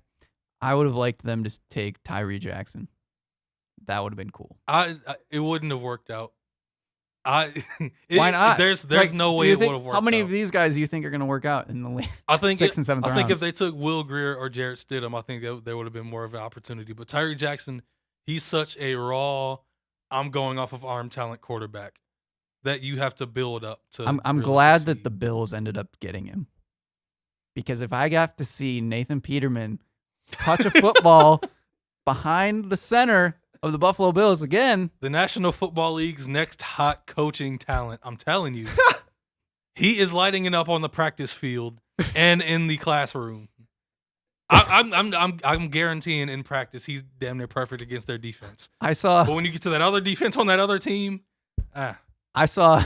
I would have liked them to take Tyree Jackson. That would have been cool. It wouldn't have worked out. Why not? There's Like, no do way you it would think- have worked. How many out. of these guys do you think are going to work out in the league? I think 6th and 7th I think if rounds? they took Will Greer or Jarrett Stidham, I think there would have been more of an opportunity. But Tyree Jackson, he's such a raw, I'm going off of arm talent quarterback that you have to build up to. I'm really glad that succeed. the Bills ended up getting him. Because if I got to see Nathan Peterman touch a football behind the center of the Buffalo Bills again, The National Football League's next hot coaching talent. I'm telling you, he is lighting it up on the practice field and in the classroom. I'm guaranteeing in practice he's damn near perfect against their defense. I saw But when you get to that other defense on that other team, I saw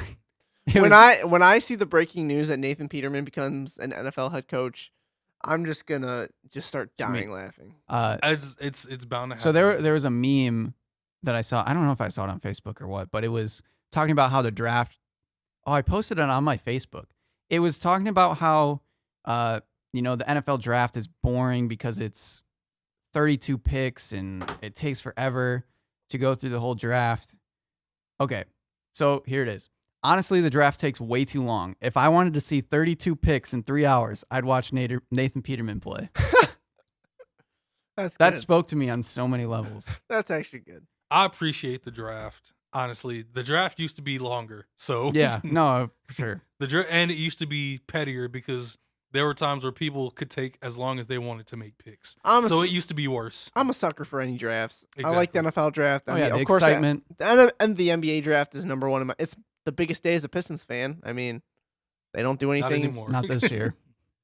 it When was- I see the breaking news that Nathan Peterman becomes an NFL head coach, I'm just gonna start It's me. dying laughing. it's bound to happen. so there was a meme that I saw. I don't know if I saw it on Facebook or what, but it was talking about how the draft. Oh, I posted it on my Facebook. It was talking about how the NFL draft is boring because it's 32 picks and it takes forever to go through the whole draft. Okay, so here it is. Honestly, the draft takes way too long. If I wanted to see 32 picks in 3 hours, I'd watch Nathan Peterman play. That's That good. spoke to me on so many levels. That's actually good. I appreciate the draft. Honestly, the draft used to be longer. So Yeah, no, for sure. and it used to be pettier because there were times where people could take as long as they wanted to make picks. I'm a So s- it used to be worse. I'm a sucker for any drafts. I like the Exactly. NFL draft. Oh, yeah, the of course, excitement. and the NBA draft is number one. It's the biggest day as a Pistons fan. I mean, they don't do Not anything. anymore. Not this year.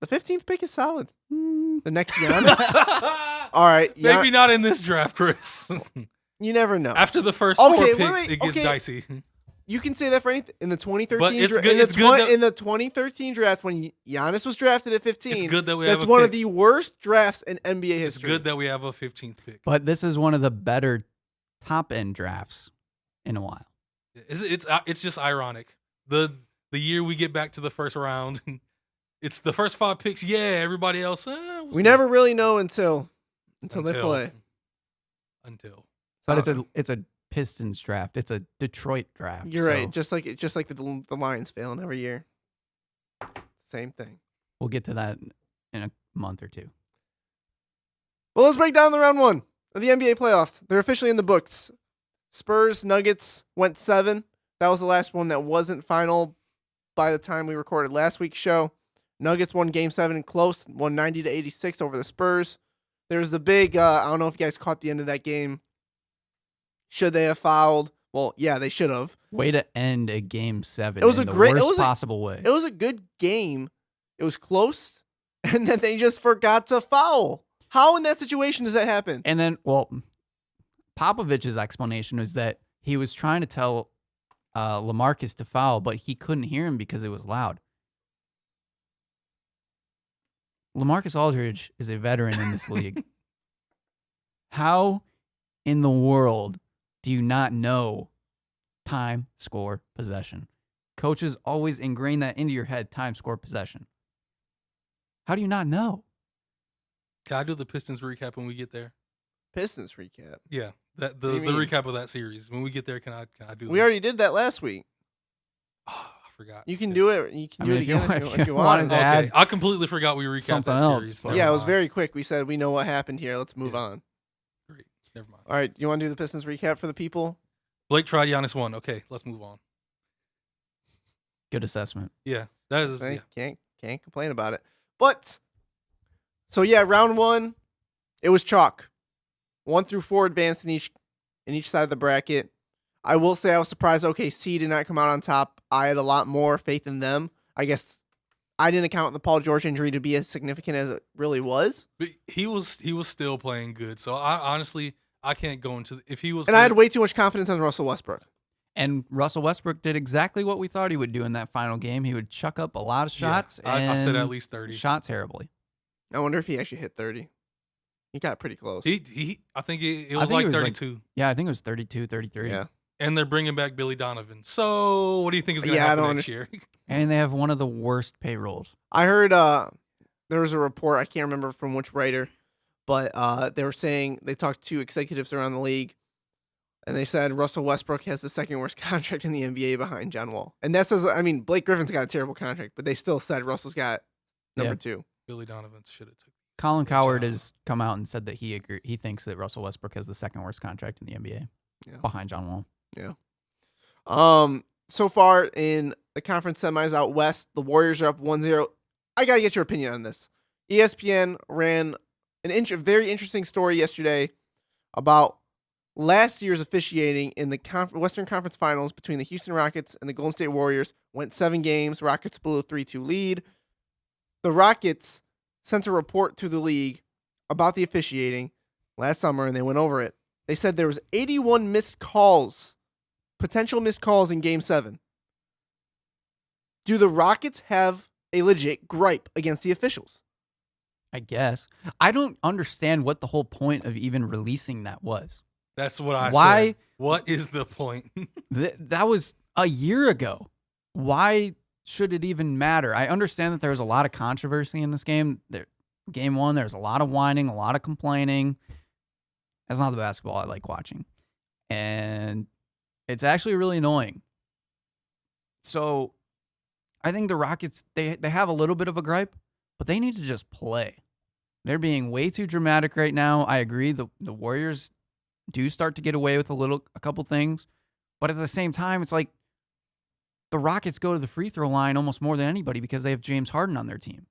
The 15th pick is solid. Mm, The next Giannis. All right, Maybe not in this draft, Chris. you never know. After the first Okay, four wait, picks, wait, it gets okay. dicey. You can say that for anything in the 2013 But it's dra- good- in, the it's good that- in the 2013 draft when Giannis was drafted at 15. It's good that we That's have a one pick. of the worst drafts in NBA It's history. good that we have a 15th pick. but this is one of the better top end drafts in a while. It's just ironic. The year we get back to the first round, it's the first 5 picks. Yeah, everybody else. We'll We see. never really know until they play. Until But it's a Pistons draft. It's a Detroit draft. You're so right. Just like the Lions failing every year. Same thing. We'll get to that in a month or two. Well, let's break down the round one of the NBA playoffs. They're officially in the books. Spurs Nuggets went 7. That was the last one that wasn't final by the time we recorded last week's show. Nuggets won Game 7 close, won 90-86 over the Spurs. There's the big. I don't know if you guys caught the end of that game. Should they have fouled? Well, yeah, they should have. Way to end a game 7 It was in a the great- it worst was a- possible way. It was a good game. It was close, and then they just forgot to foul. How in that situation does that happen? And then, well, Popovich's explanation was that he was trying to tell LaMarcus to foul, but he couldn't hear him because it was loud. LaMarcus Aldridge is a veteran in this league. How in the world do you not know time, score, possession? Coaches always ingrain that into your head, time, score, possession. How do you not know? can I do the Pistons recap when we get there? Pistons recap. Yeah, the do you mean? recap of that series when we get there. Can I do? We already did that last week. Oh, I forgot. You can do it. You can I do mean, it if you again want- if you want. wanted to Okay, add I completely forgot we recapped something that else, series. but- Never Yeah, it was mind. very quick. We said we know what happened here. Let's move Yeah. on. Great. Never mind. All right, you want to do the Pistons recap for the people? Blake tried, Giannis won. Okay, let's move on. Good assessment. Yeah, that is. Hey, Yeah. can't complain about it. But so yeah, round one, it was chalk. 1 through 4 advanced in each side of the bracket. I will say I was surprised OKC did not come out on top. I had a lot more faith in them. I guess I didn't account the Paul George injury to be as significant as it really was. But he was still playing good. So I honestly can't go into if he was. And I had good- way too much confidence in Russell Westbrook. And Russell Westbrook did exactly what we thought he would do in that final game. He would chuck up a lot of Yeah, shots I said at and least 30. shot terribly. I wonder if he actually hit 30. He got pretty close. He I think it I was think like it was like 32. Yeah, I think it was 32, 33. Yeah. And they're bringing back Billy Donovan. So what do you think is going to Yeah, I happen don't next year? And they have one of the worst payrolls. I heard there was a report, I can't remember from which writer, but they were saying they talked to executives around the league, and they said Russell Westbrook has the second worst contract in the NBA behind John Wall. And that says, I mean, Blake Griffin's got a terrible contract, but they still said Russell's got number Yeah. 2. Billy Donovan should have took. Colin Good Coward job. has come out and said that he thinks that Russell Westbrook has the second worst contract in the NBA Yeah. behind John Wall. So far in the conference semis out west, the Warriors are up 1-0. I got to get your opinion on this. ESPN ran a very interesting story yesterday about last year's officiating in the Western Conference Finals between the Houston Rockets and the Golden State Warriors. Went 7 games. Rockets blew a 3-2 lead. The Rockets sent a report to the league about the officiating last summer, and they went over it. They said there was 81 missed calls, potential missed calls in Game 7. Do the Rockets have a legit gripe against the officials? I guess. I don't understand what the whole point of even releasing that was. That's what I Why- said. What is the point? That was a year ago. Why should it even matter? I understand that there was a lot of controversy in this game. Game 1, there was a lot of whining, a lot of complaining. That's not the basketball I like watching. And it's actually really annoying. So I think the Rockets, they have a little bit of a gripe, but they need to just play. They're being way too dramatic right now. I agree. The Warriors do start to get away with a couple things, but at the same time, it's like the Rockets go to the free throw line almost more than anybody because they have James Harden on their team.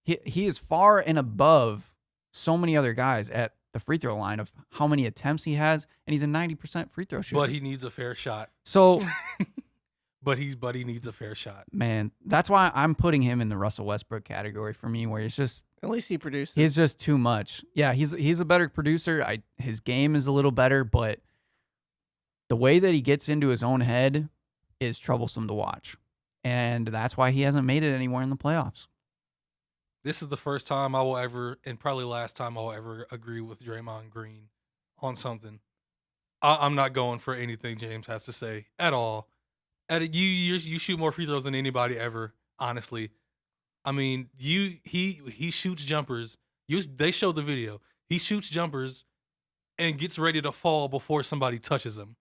he is far and above so many other guys at the free throw line of how many attempts he has, and he's a 90% free throw shooter. But he needs a fair shot. So, But he needs a fair shot. man, that's why I'm putting him in the Russell Westbrook category for me, where it's just At least he produces. he's just too much. Yeah, he's a better producer. His game is a little better, but the way that he gets into his own head is troublesome to watch. And that's why he hasn't made it anywhere in the playoffs. This is the first time I will ever, and probably last time I will ever agree with Draymond Green on something. I'm not going for anything James has to say at all. You shoot more free throws than anybody ever, honestly. I mean, he shoots jumpers. They showed the video. He shoots jumpers and gets ready to fall before somebody touches him.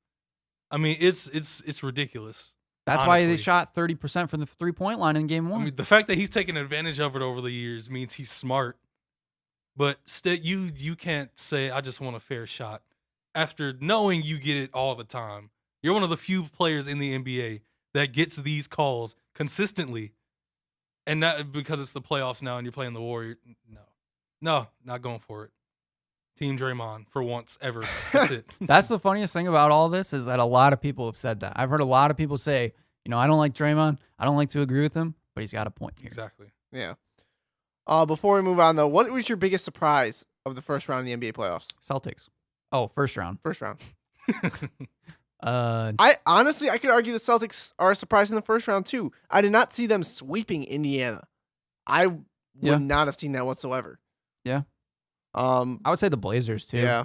I mean, it's ridiculous. That's why they honestly. shot 30% from the 3-point line in game 1. I mean, the fact that he's taken advantage of it over the years means he's smart. But still, you can't say, I just want a fair shot after knowing you get it all the time. You're one of the few players in the NBA that gets these calls consistently. And not because it's the playoffs now and you're playing the Warriors. No, not going for it. Team Draymond for once ever. That's it. That's the funniest thing about all this is that a lot of people have said that. I've heard a lot of people say, I don't like Draymond. I don't like to agree with him, but he's got a point here. Exactly. Yeah. Before we move on, though, what was your biggest surprise of the first round of the NBA playoffs? Celtics. Oh, first round. First round. Uh, I could argue the Celtics are a surprise in the first round, too. I did not see them sweeping Indiana. I would Yeah. not have seen that whatsoever. Yeah. I I would say the Blazers too. Yeah.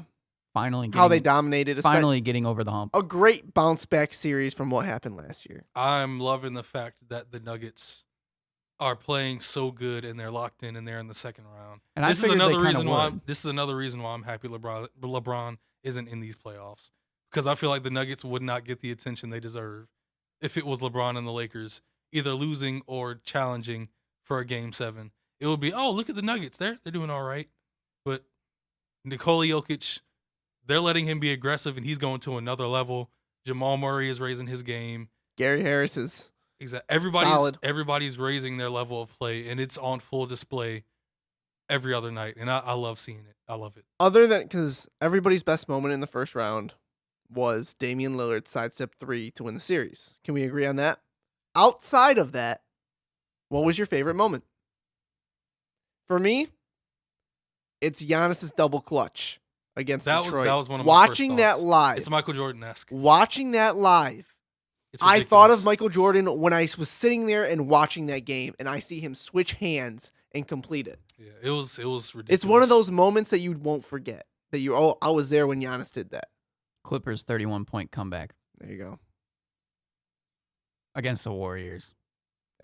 Finally How they dominated. finally getting over the hump. A great bounce back series from what happened last year. I'm loving the fact that the Nuggets are playing so good and they're locked in and they're in the second round. And I This is figured they another kinda reason why would. this is another reason why I'm happy LeBron isn't in these playoffs, because I feel like the Nuggets would not get the attention they deserve if it was LeBron and the Lakers either losing or challenging for a game 7. It would be, oh, look at the Nuggets, they're doing all right. But Nikola Jokic, they're letting him be aggressive and he's going to another level. Jamal Murray is raising his game. Gary Harris is Exactly. Solid. Everybody's raising their level of play, and it's on full display every other night. And I love seeing it. I love it. other than because everybody's best moment in the first round was Damian Lillard's sidestep 3 to win the series. Can we agree on that? Outside of that, what was your favorite moment? For me, it's Giannis's double clutch against Detroit. That was one of my Watching first that thoughts. live. It's Michael Jordan-esque. Watching that live. It's I thought of ridiculous. Michael Jordan when I was sitting there and watching that game, and I see him switch hands and complete it. Yeah, it was ridiculous. It's one of those moments that you won't forget. That I was there when Giannis did that. Clippers 31-point comeback There you go. against the Warriors.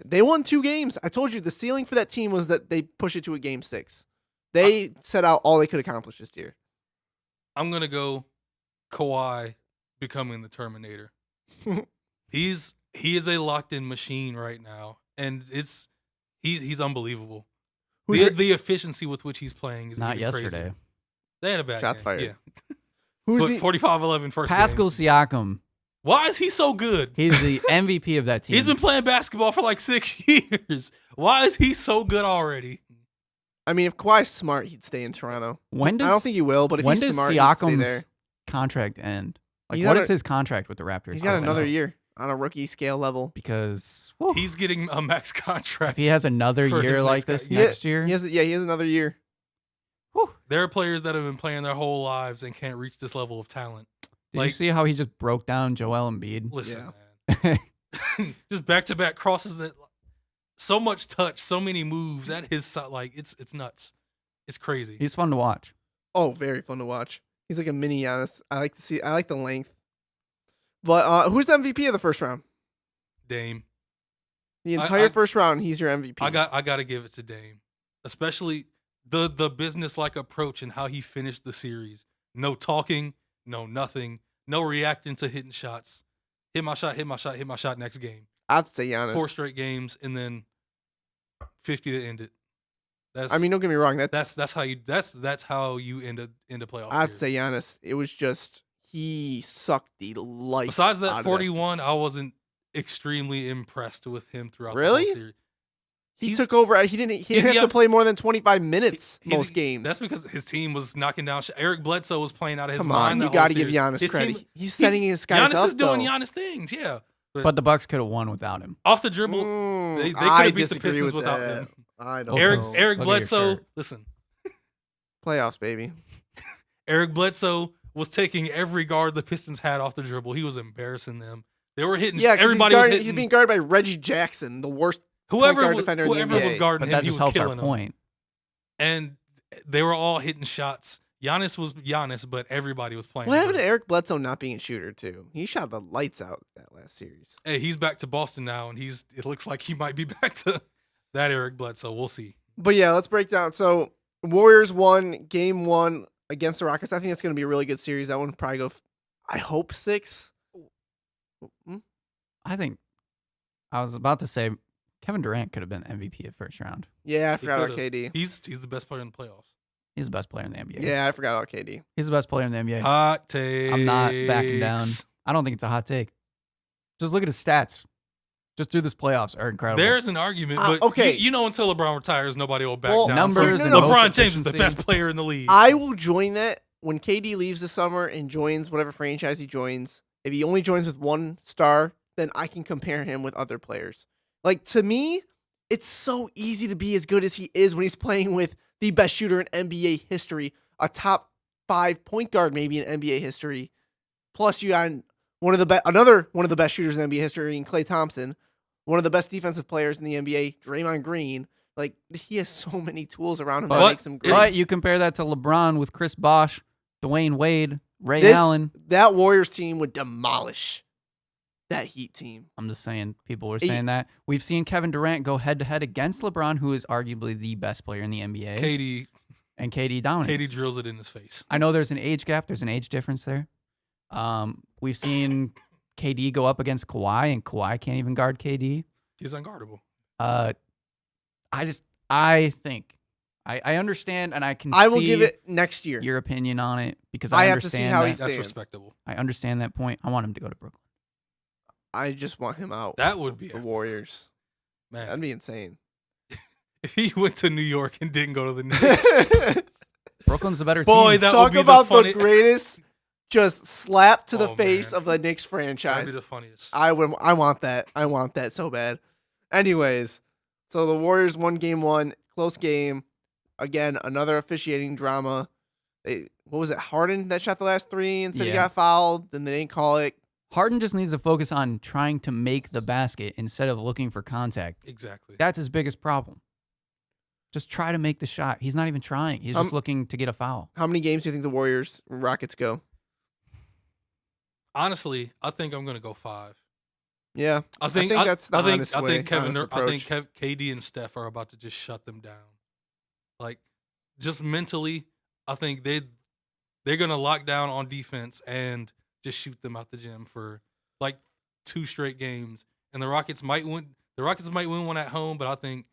They won 2 games. I told you the ceiling for that team was that they push it to a game 6. They set out all they could accomplish this year. I'm gonna go Kawhi becoming the Terminator. He is a locked in machine right now, and he's unbelievable. The efficiency with which he's playing is Not even crazy. yesterday. They had a bad Shots game. fired. Yeah, Who's but the 45-11 first Pascal game. Siakam. Why is he so good? He's the MVP of that team. He's been playing basketball for like 6 years. Why is he so good already? I mean, if Kawhi's smart, he'd stay in Toronto. When does I don't think he will, but if when he's does smart, he'd stay there. Siakam's contract end? Like, He's what got is a- his contract with the Raptors? He's got I don't another know. year on a rookie scale level. Because whew, He's getting a max if contract. he has another for his year like next this guy. next year, He has another year. whew. There are players that have been playing their whole lives and can't reach this level of talent. Did you like- see how he just broke down Joel Embiid? Listen, Yeah. man. Just back-to-back crosses that so much touch, so many moves at his side. Like, it's nuts. It's crazy. He's fun to watch. Oh, very fun to watch. He's like a mini Giannis. I like the length. But who's the MVP of the first round? Dame. The entire I- first round, he's your MVP. I got to give it to Dame. Especially the business-like approach and how he finished the series. No talking, no nothing, no reacting to hitting shots. Hit my shot, hit my shot, hit my shot next game. I'd say Giannis. 4 straight games and then 50 to end it. I mean, don't get me wrong. that's how you end a playoff. I'd series. say Giannis. It was just he sucked the life. Besides out that of 41, I wasn't extremely impressed with him throughout Really? the whole series. He took over. He didn't have to play more than 25 minutes most games. That's because his team was knocking down. Eric Bledsoe was playing out of his Come mind. on, you got to give Giannis credit. He's setting his guys up. Giannis is doing Giannis things, yeah. But the Bucks could have won without him. Off the dribble, they could have beat the Pistons without him. I don't know. Eric Bledsoe, listen. Playoffs, baby. Eric Bledsoe was taking every guard the Pistons had off the dribble. He was embarrassing them. They were hitting. Yeah, everybody was hitting. He's being guarded by Reggie Jackson, the worst whoever defender whoever in the NBA. was guarding But him, that he just was helps killing our point. And they were all hitting shots. Giannis was Giannis, but everybody was playing. What happened to Eric Bledsoe not being a shooter too? He shot the lights out that last series. Hey, he's back to Boston now, and it looks like he might be back to that Eric Bledsoe. We'll see. But yeah, let's break down. So Warriors won game 1 against the Rockets. I think it's going to be a really good series. That one will probably go, I hope 6. I think I was about to say Kevin Durant could have been MVP of first round. Yeah, I He forgot about could've. KD. He's the best player in the playoffs. He's the best player in the NBA. Yeah, I forgot about KD. He's the best player in the NBA. Hot takes. I'm not backing down. I don't think it's a hot take. Just look at his stats. Just through this playoffs are incredible. There's an argument, but okay. you know until LeBron retires, nobody will back Well, down. numbers and LeBron most James is the efficiency. best player in the league. I will join that when KD leaves this summer and joins whatever franchise he joins. If he only joins with 1 star, then I can compare him with other players. Like, to me, it's so easy to be as good as he is when he's playing with the best shooter in NBA history, a top 5 point guard maybe in NBA history. Plus, you got another one of the best shooters in NBA history in Klay Thompson, one of the best defensive players in the NBA, Draymond Green. Like, he has so many tools around him that makes him great. But you compare that to LeBron with Chris Bosh, Dwayne Wade, Ray Allen. That Warriors team would demolish that Heat team. I'm just saying, people were saying that. We've seen Kevin Durant go head-to-head against LeBron, who is arguably the best player in the NBA. KD dominates. KD drills it in his face. I know there's an age gap. There's an age difference there. We've seen KD go up against Kawhi, and Kawhi can't even guard KD. He's unguardable. I think I understand, and I will give it next year. Your opinion on it because I I have to see understand how that. he That's stands. respectable. I understand that point. I want him to go to Brooklyn. I just want him out. That would be the Warriors. Man. That'd be insane. If he went to New York and didn't go to the Knicks, Brooklyn's a better boy, team. that Talk would be about the greatest just slap to the Oh, face man. of the Knicks That'd franchise. be the funniest. I want that. I want that so bad. Anyways, so the Warriors won game 1, close game. Again, another officiating drama. What was it? Harden that shot the last 3 and said he Yeah. got fouled. Then they didn't call it. Harden just needs to focus on trying to make the basket instead of looking for contact. Exactly. That's his biggest problem. Just try to make the shot. He's not even trying. He's just looking to get a foul. How many games do you think the Warriors Rockets go? Honestly, I think I'm gonna go 5. Yeah, I think that's the honest I way. think Kevin. honest I think approach. KD and Steph are about to just shut them down. Like, just mentally, I think they're gonna lock down on defense and just shoot them out the gym for like 2 straight games. And the Rockets might win. The Rockets might win one at home, but I think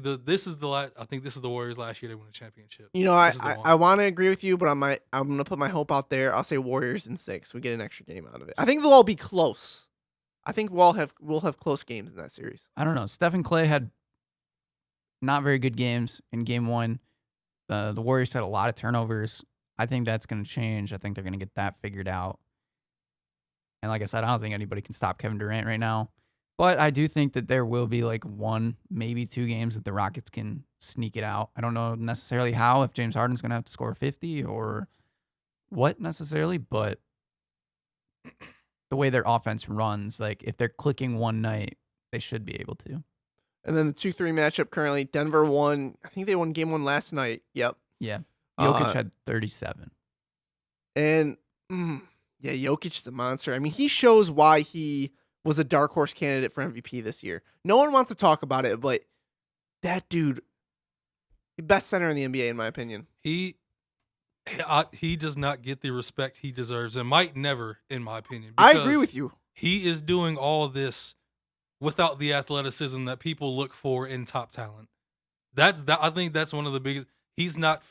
this is the Warriors last year. They won a championship. You know, This is the one. I want to agree with you, but I'm gonna put my hope out there. I'll say Warriors in 6. We get an extra game out of it. I think they'll all be close. I think we'll have close games in that series. I don't know. Stephen Clay had not very good games in game 1. The Warriors had a lot of turnovers. I think that's going to change. I think they're going to get that figured out. And like I said, I don't think anybody can stop Kevin Durant right now. But I do think that there will be like 1, maybe 2 games that the Rockets can sneak it out. I don't know necessarily how, if James Harden's going to have to score 50 or what necessarily, but the way their offense runs, like if they're clicking one night, they should be able to. And then the 2-3 matchup currently, Denver won. I think they won game 1 last night. Yep. Yeah. Jokic had 37. And yeah, Jokic's the monster. I mean, he shows why he was a dark horse candidate for MVP this year. No one wants to talk about it, but that dude, best center in the NBA in my opinion. He does not get the respect he deserves, and might never, in my opinion. I agree because with you. He is doing all this without the athleticism that people look for in top talent. I think that's one of the biggest. He's not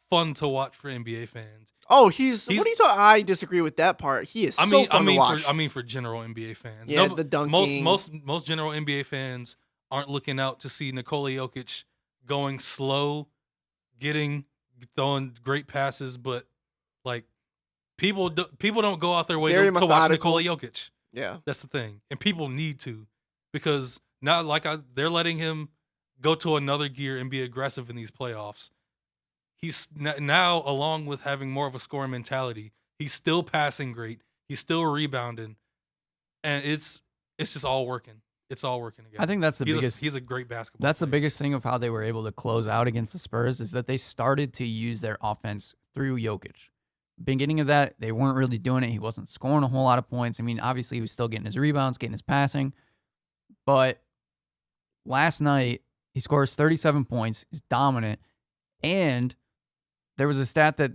fun to watch for NBA fans. Oh, what are you talking? I disagree with that part. He is so fun to watch. For general NBA fans. Yeah, the dunking. Most general NBA fans aren't looking out to see Nikola Jokic going slow, throwing great passes, but like people don't go out their way Very to watch methodical. Nikola Jokic. Yeah. That's the thing, and people need to, because now they're letting him go to another gear and be aggressive in these playoffs. He's now, along with having more of a scoring mentality, he's still passing great. He's still rebounding, and it's just all working. It's all working again. I think that's the biggest. He's a great basketball. That's the player. biggest thing of how they were able to close out against the Spurs is that they started to use their offense through Jokic. Beginning of that, they weren't really doing it. He wasn't scoring a whole lot of points. I mean, obviously, he was still getting his rebounds, getting his passing. But last night, he scores 37 points. He's dominant. And there was a stat that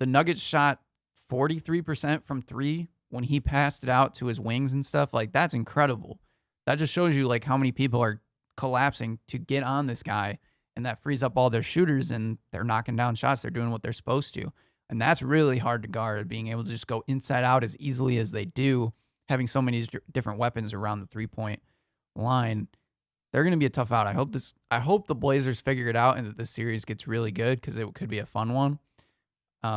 the Nuggets shot 43% from three when he passed it out to his wings and stuff. Like, that's incredible. That just shows you, like, how many people are collapsing to get on this guy. And that frees up all their shooters, and they're knocking down shots. They're doing what they're supposed to. And that's really hard to guard, being able to just go inside out as easily as they do, having so many different weapons around the three-point line. They're going to be a tough out. I hope the Blazers figure it out and that this series gets really good because it could be a fun one. Who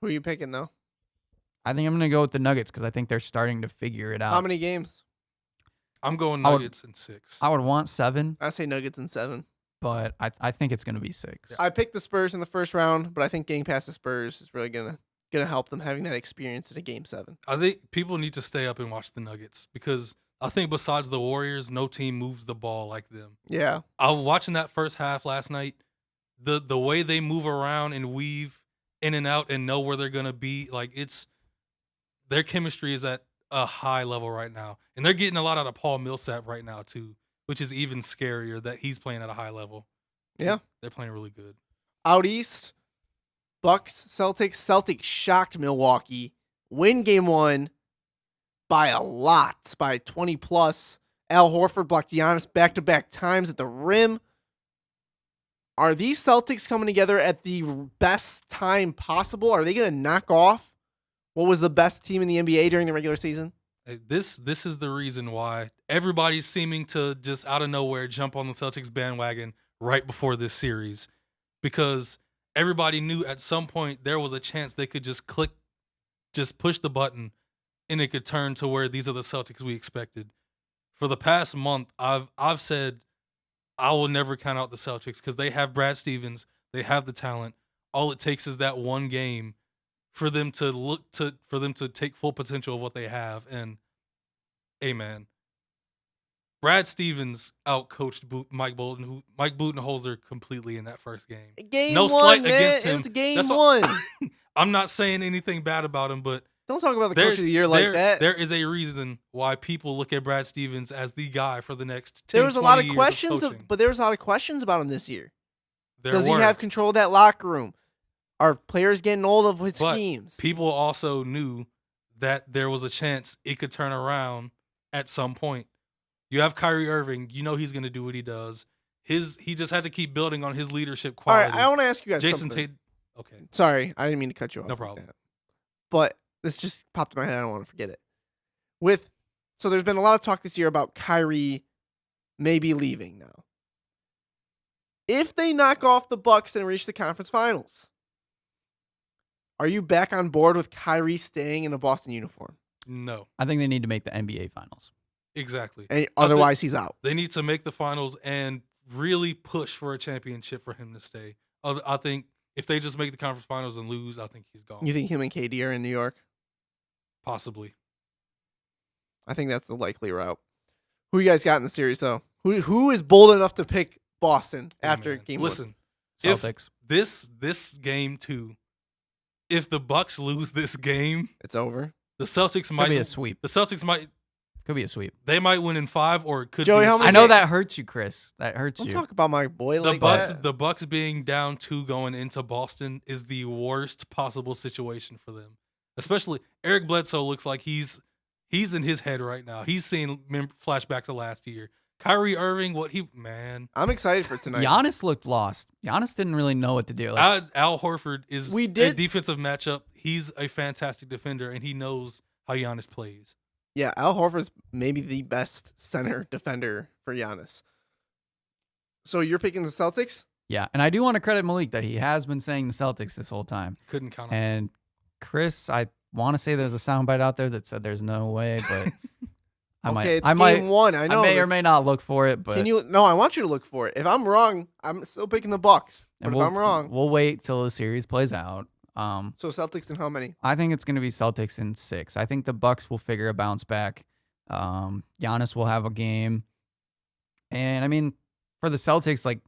are you picking, though? I think I'm going to go with the Nuggets because I think they're starting to figure it out. How many games? I'm going Nuggets in 6. I would want 7, I say Nuggets in 7. but I think it's going to be 6. I picked the Spurs in the first round, but I think getting past the Spurs is really gonna help them having that experience in a Game 7. I think people need to stay up and watch the Nuggets because I think besides the Warriors, no team moves the ball like them. Yeah. I was watching that first half last night. The way they move around and weave in and out and know where they're gonna be, like their chemistry is at a high level right now, and they're getting a lot out of Paul Millsap right now too, which is even scarier that he's playing at a high level. Yeah. They're playing really good. Out east, Bucks, Celtics. Celtics shocked Milwaukee. Win Game 1 by a lot, by 20 plus. Al Horford blocked Giannis back-to-back times at the rim. Are these Celtics coming together at the best time possible? Are they going to knock off what was the best team in the NBA during the regular season? This is the reason why everybody's seeming to just out of nowhere jump on the Celtics bandwagon right before this series, because everybody knew at some point there was a chance they could just push the button, and it could turn to where these are the Celtics we expected. For the past month, I've said I will never count out the Celtics because they have Brad Stevens, they have the talent. All it takes is that one game for them to take full potential of what they have. And amen. Brad Stevens outcoached Mike Budenholzer completely in that first game. Game no 1, slight man. against him. It was game That's 1. I'm not saying anything bad about him, but Don't talk about the coach of the year like that. There is a reason why people look at Brad Stevens as the guy for the next 10, There was a lot of 20 questions, years of coaching. but there was a lot of questions about him this year. Does he There were. have control of that locker room? Are players getting old of his But schemes? people also knew that there was a chance it could turn around at some point. You have Kyrie Irving. You know he's going to do what he does. He just had to keep building on his leadership All qualities. right, I want to ask you guys Jason something. Tate. Okay. Sorry, I didn't mean to cut you off. No like problem. that. But this just popped in my head. I don't want to forget it. So there's been a lot of talk this year about Kyrie maybe leaving now. If they knock off the Bucks and reach the conference finals, are you back on board with Kyrie staying in a Boston uniform? No. I think they need to make the NBA Finals. Exactly. And otherwise, he's out. They need to make the finals and really push for a championship for him to stay. I think if they just make the conference finals and lose, I think he's gone. You think him and KD are in New York? Possibly. I think that's the likely route. Who you guys got in the series, though? Who is bold enough to pick Boston after man. game Listen, one? Celtics. if this game 2, if the Bucks lose this game, It's over. the Celtics Could might be a sweep. The Celtics might Could be a sweep. they might win in 5, or it could Joey, be a how many I sweep. know ga- that hurts you, Chris. That hurts Don't you. talk about my boy The like Bucks that. the Bucks being down 2 going into Boston is the worst possible situation for them. Especially Eric Bledsoe looks like he's in his head right now. He's seeing flashback to last year. Kyrie Irving, I'm excited for tonight. Giannis looked lost. Giannis didn't really know what to do. Like, Al Horford is We a did- defensive matchup. He's a fantastic defender, and he knows how Giannis plays. Yeah, Al Horford's maybe the best center defender for Giannis. So you're picking the Celtics? Yeah, and I do want to credit Malik that he has been saying the Celtics this whole time. Couldn't count on And Chris, I want to say there's a soundbite out there that said there's no way, but It's I game one. I know. may or may not look for it, but Can you? No, I want you to look for it. If I'm wrong, I'm still picking the Bucks. But if I'm wrong, we'll wait till the series plays out. so Celtics and how many? I think it's going to be Celtics in 6. I think the Bucks will figure a bounce back. Giannis will have a game, and I mean, for the Celtics, like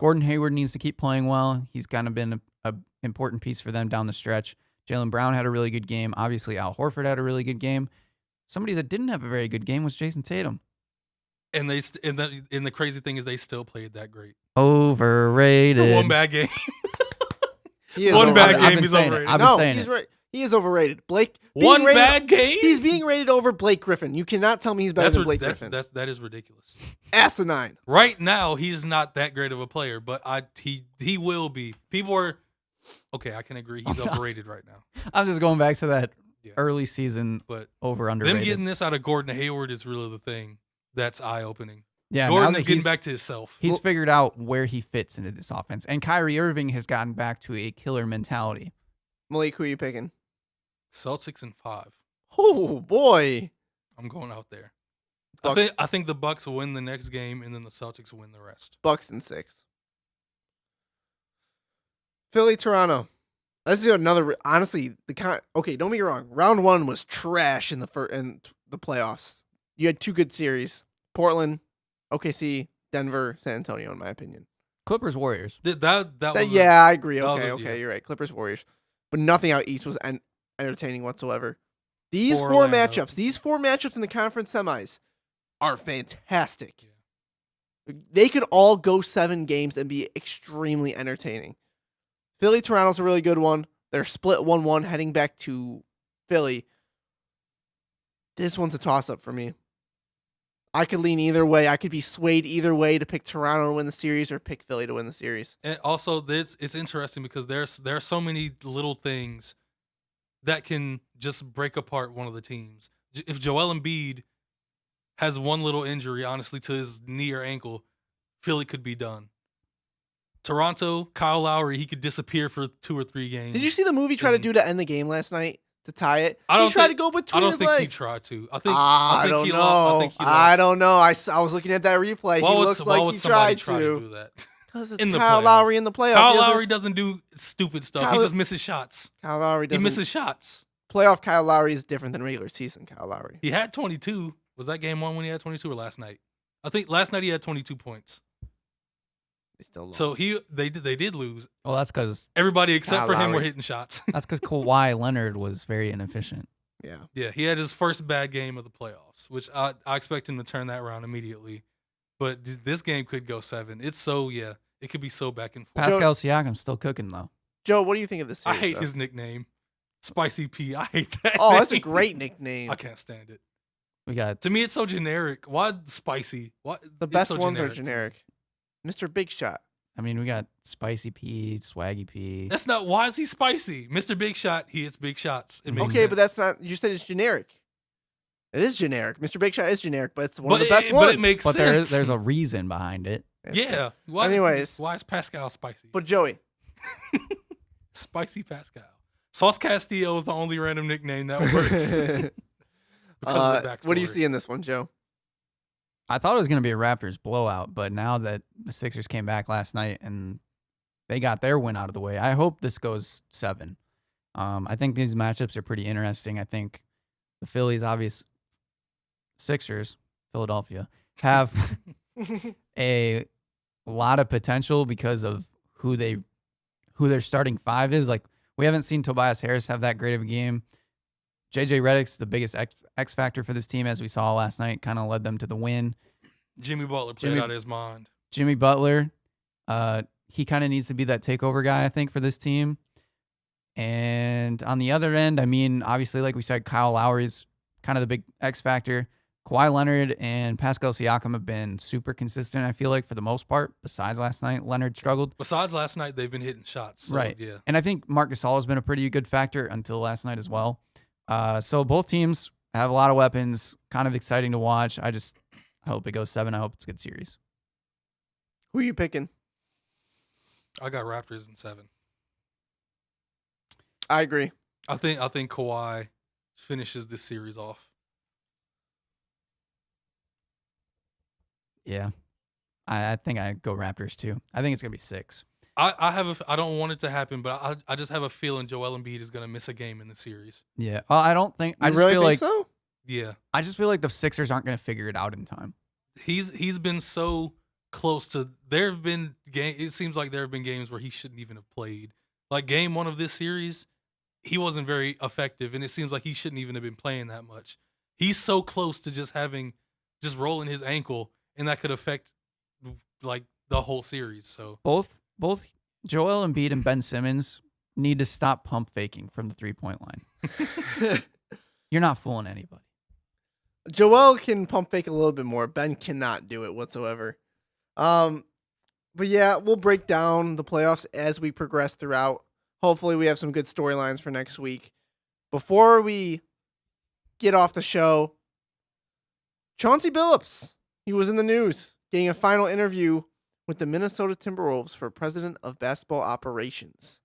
Gordon Hayward needs to keep playing well. He's kind of been a important piece for them down the stretch. Jaylen Brown had a really good game. Obviously, Al Horford had a really good game. Somebody that didn't have a very good game was Jason Tatum. And the crazy thing is they still played that great. Overrated. One bad game. He is One bad overrated. game. He's overrated. I've been No, saying he's it. right. He is overrated. Blake. One bad game. He's being rated over Blake Griffin. You cannot tell me he's better than Blake Griffin. That is ridiculous. Asinine. Right now, he's not that great of a player, but he will be. People are okay. I can agree. He's overrated right now. I'm just going back to that Yeah. early season But over underrated. them getting this out of Gordon Hayward is really the thing that's eye opening. yeah, Gordon now is that getting back to himself. he's figured out where he fits into this offense, and Kyrie Irving has gotten back to a killer mentality. Malik, who are you picking? Celtics in 5. Oh boy. I'm going out there. Bucks. I think the Bucks will win the next game, and then the Celtics will win the rest. Bucks in 6. Philly, Toronto. This is another. Honestly, okay. Don't be wrong. Round 1 was trash in the playoffs. You had 2 good series: Portland, OKC, Denver, San Antonio. In my opinion. Clippers Warriors. That was Yeah, I agree. that was Okay, a- okay, yeah. you're right. Clippers, Warriors, but nothing out east was entertaining whatsoever. These Poor four Orlando. matchups in the conference semis are fantastic. They could all go 7 games and be extremely entertaining. Philly, Toronto's a really good one. They're split 1-1 heading back to Philly. This one's a toss-up for me. I could lean either way. I could be swayed either way to pick Toronto to win the series or pick Philly to win the series. And also, it's interesting because there are so many little things that can just break apart one of the teams. If Joel Embiid has one little injury, honestly, to his knee or ankle, Philly could be done. Toronto, Kyle Lowry, he could disappear for 2 or 3 games. Did you see the movie try to do to end the game last night to tie it? He tried to go I between don't his think legs. he tried to. I think I don't he know. lost. I think he lost. I don't know. I was looking at that replay. Why He would, looked why like would he somebody tried try to to. do that? Because it's in the Kyle playoffs? Lowry in the playoffs. Kyle He doesn't- Lowry doesn't do stupid stuff. He Kyle- just misses shots. Kyle Lowry He doesn't. misses shots. Playoff Kyle Lowry is different than regular season Kyle Lowry. He had 22. Was that game 1 when he had 22 or last night? I think last night he had 22 points. They still lost. So they did lose. Well, that's because Everybody except Kyle for him were Lowry. hitting shots. Kawhi Leonard was very inefficient. Yeah. Yeah, he had his first bad game of the playoffs, which I expect him to turn that around immediately. But this game could go 7. It's so it could be so back and forth. Pascal Siakam's still cooking though. Joe, what do you think of this I series? hate though? his nickname, Spicy P. I hate that. Oh, that's a name. great nickname. I can't stand it. We got To me, it's so generic. Why spicy? Why The it's best so ones are to me. generic. Mr. Big Shot. we got Spicy P, Swaggy P. That's not. Why is he spicy? Mr. Big Shot. He hits big shots. It makes Okay, sense. but that's not. You said it's generic. It is generic. Mr. Big Shot is generic, but it's one of But the best it- ones. but it makes But sense. there's a reason behind it. Yeah. Why, Anyways. why is Pascal spicy? But Joey, Spicy Pascal. Sauce Castillo is the only random nickname that works. Because of the backstory. what do you see in this one, Joe? I thought it was going to be a Raptors blowout, but now that the Sixers came back last night and they got their win out of the way, I hope this goes 7. I think these matchups are pretty interesting. I think the Phillies, obvious Sixers, Philadelphia, have a lot of potential because of who their starting 5 is. Like, we haven't seen Tobias Harris have that great of a game. JJ Redick's the biggest X factor for this team, as we saw last night, kind of led them to the win. Jimmy Butler played out of his mind. Jimmy Butler, he kind of needs to be that takeover guy, I think, for this team. And on the other end, obviously, like we said, Kyle Lowry's kind of the big X factor. Kawhi Leonard and Pascal Siakam have been super consistent, I feel like, for the most part. Besides last night, Leonard struggled. Besides last night, they've been hitting shots. So, Right. Yeah. And I think Marc Gasol has been a pretty good factor until last night as well. So both teams have a lot of weapons. Kind of exciting to watch. I hope it goes 7. I hope it's a good series. Who are you picking? I got Raptors in 7. I agree. I think Kawhi finishes this series off. Yeah. I think I go Raptors too. I think it's going to be 6. I don't want it to happen, but I just have a feeling Joel Embiid is going to miss a game in the series. Yeah. Well, I don't think. I You just really feel think like so? Yeah. I just feel like the Sixers aren't going to figure it out in time. He's been so close to. There have been game. It seems like there have been games where he shouldn't even have played. Like game 1 of this series, he wasn't very effective, and it seems like he shouldn't even have been playing that much. He's so close to just rolling his ankle, and that could affect like the whole series. So Both Joel Embiid and Ben Simmons need to stop pump faking from the 3-point line. You're not fooling anybody. Joel can pump fake a little bit more. Ben cannot do it whatsoever. But yeah, we'll break down the playoffs as we progress throughout. Hopefully we have some good storylines for next week. Before we get off the show, Chauncey Billups, he was in the news, getting a final interview with the Minnesota Timberwolves for President of Basketball Operations.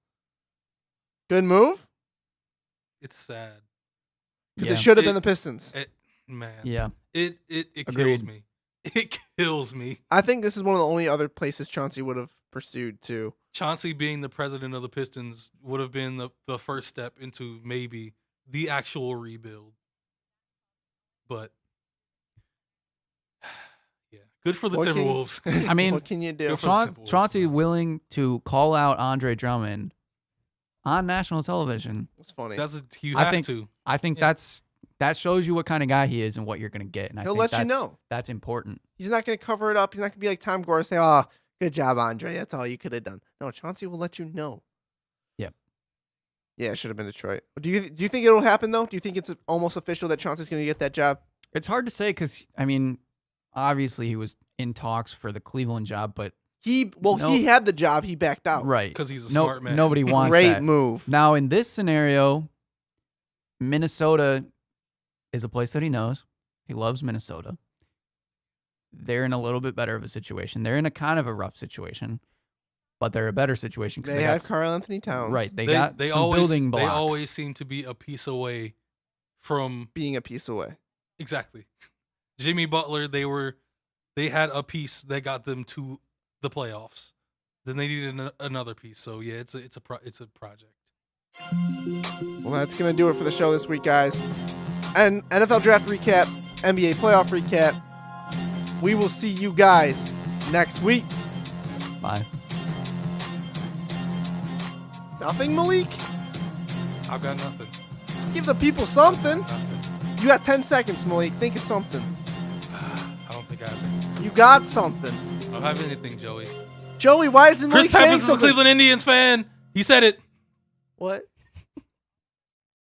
Good move? it's sad. Because it should have been the Pistons. Man. Yeah. It kills me. It kills me. I think this is one of the only other places Chauncey would have pursued too. Chauncey being the president of the Pistons would have been the first step into maybe the actual rebuild. But yeah, good for the Timberwolves. I mean, what can you do? Good for the Timberwolves, Chauncey man. willing to call out Andre Drummond on national television. It's funny. You I have think- to. I think Yeah. that shows you what kind of guy he is and what you're going to get. And I He'll think let you know. That's important. He's not going to cover it up. He's not going to be like Tom Gore, say, "Oh, good job, Andre. That's all you could have done." No, Chauncey will let you know. Yep. Yeah, it should have been Detroit. Do you think it'll happen though? Do you think it's almost official that Chauncey's going to get that job? It's hard to say because, I mean, obviously he was in talks for the Cleveland job, but He No. had the job. He backed out. right. Because he's a smart man. Nobody wants Great that. move. Now, in this scenario, Minnesota is a place that he knows. He loves Minnesota. They're in a little bit better of a situation. They're in a kind of a rough situation, but they're a better situation because They have Karl Anthony Towns. right. They got they some always building blocks. they always seem to be a piece away from Being a piece away. exactly. Jimmy Butler, they had a piece that got them to the playoffs. Then they needed another piece. So yeah, it's a project. Well, that's going to do it for the show this week, guys. And NFL draft recap, NBA playoff recap. We will see you guys next week. Bye. Nothing, Malik? I've got nothing. Give the people something. Nothing. You got 10 seconds, Malik. Think of something. I don't think I have. You got something. I don't have anything, Joey. Joey, why isn't Malik Chris saying Peppers is a something? Cleveland Indians fan. He said it. What?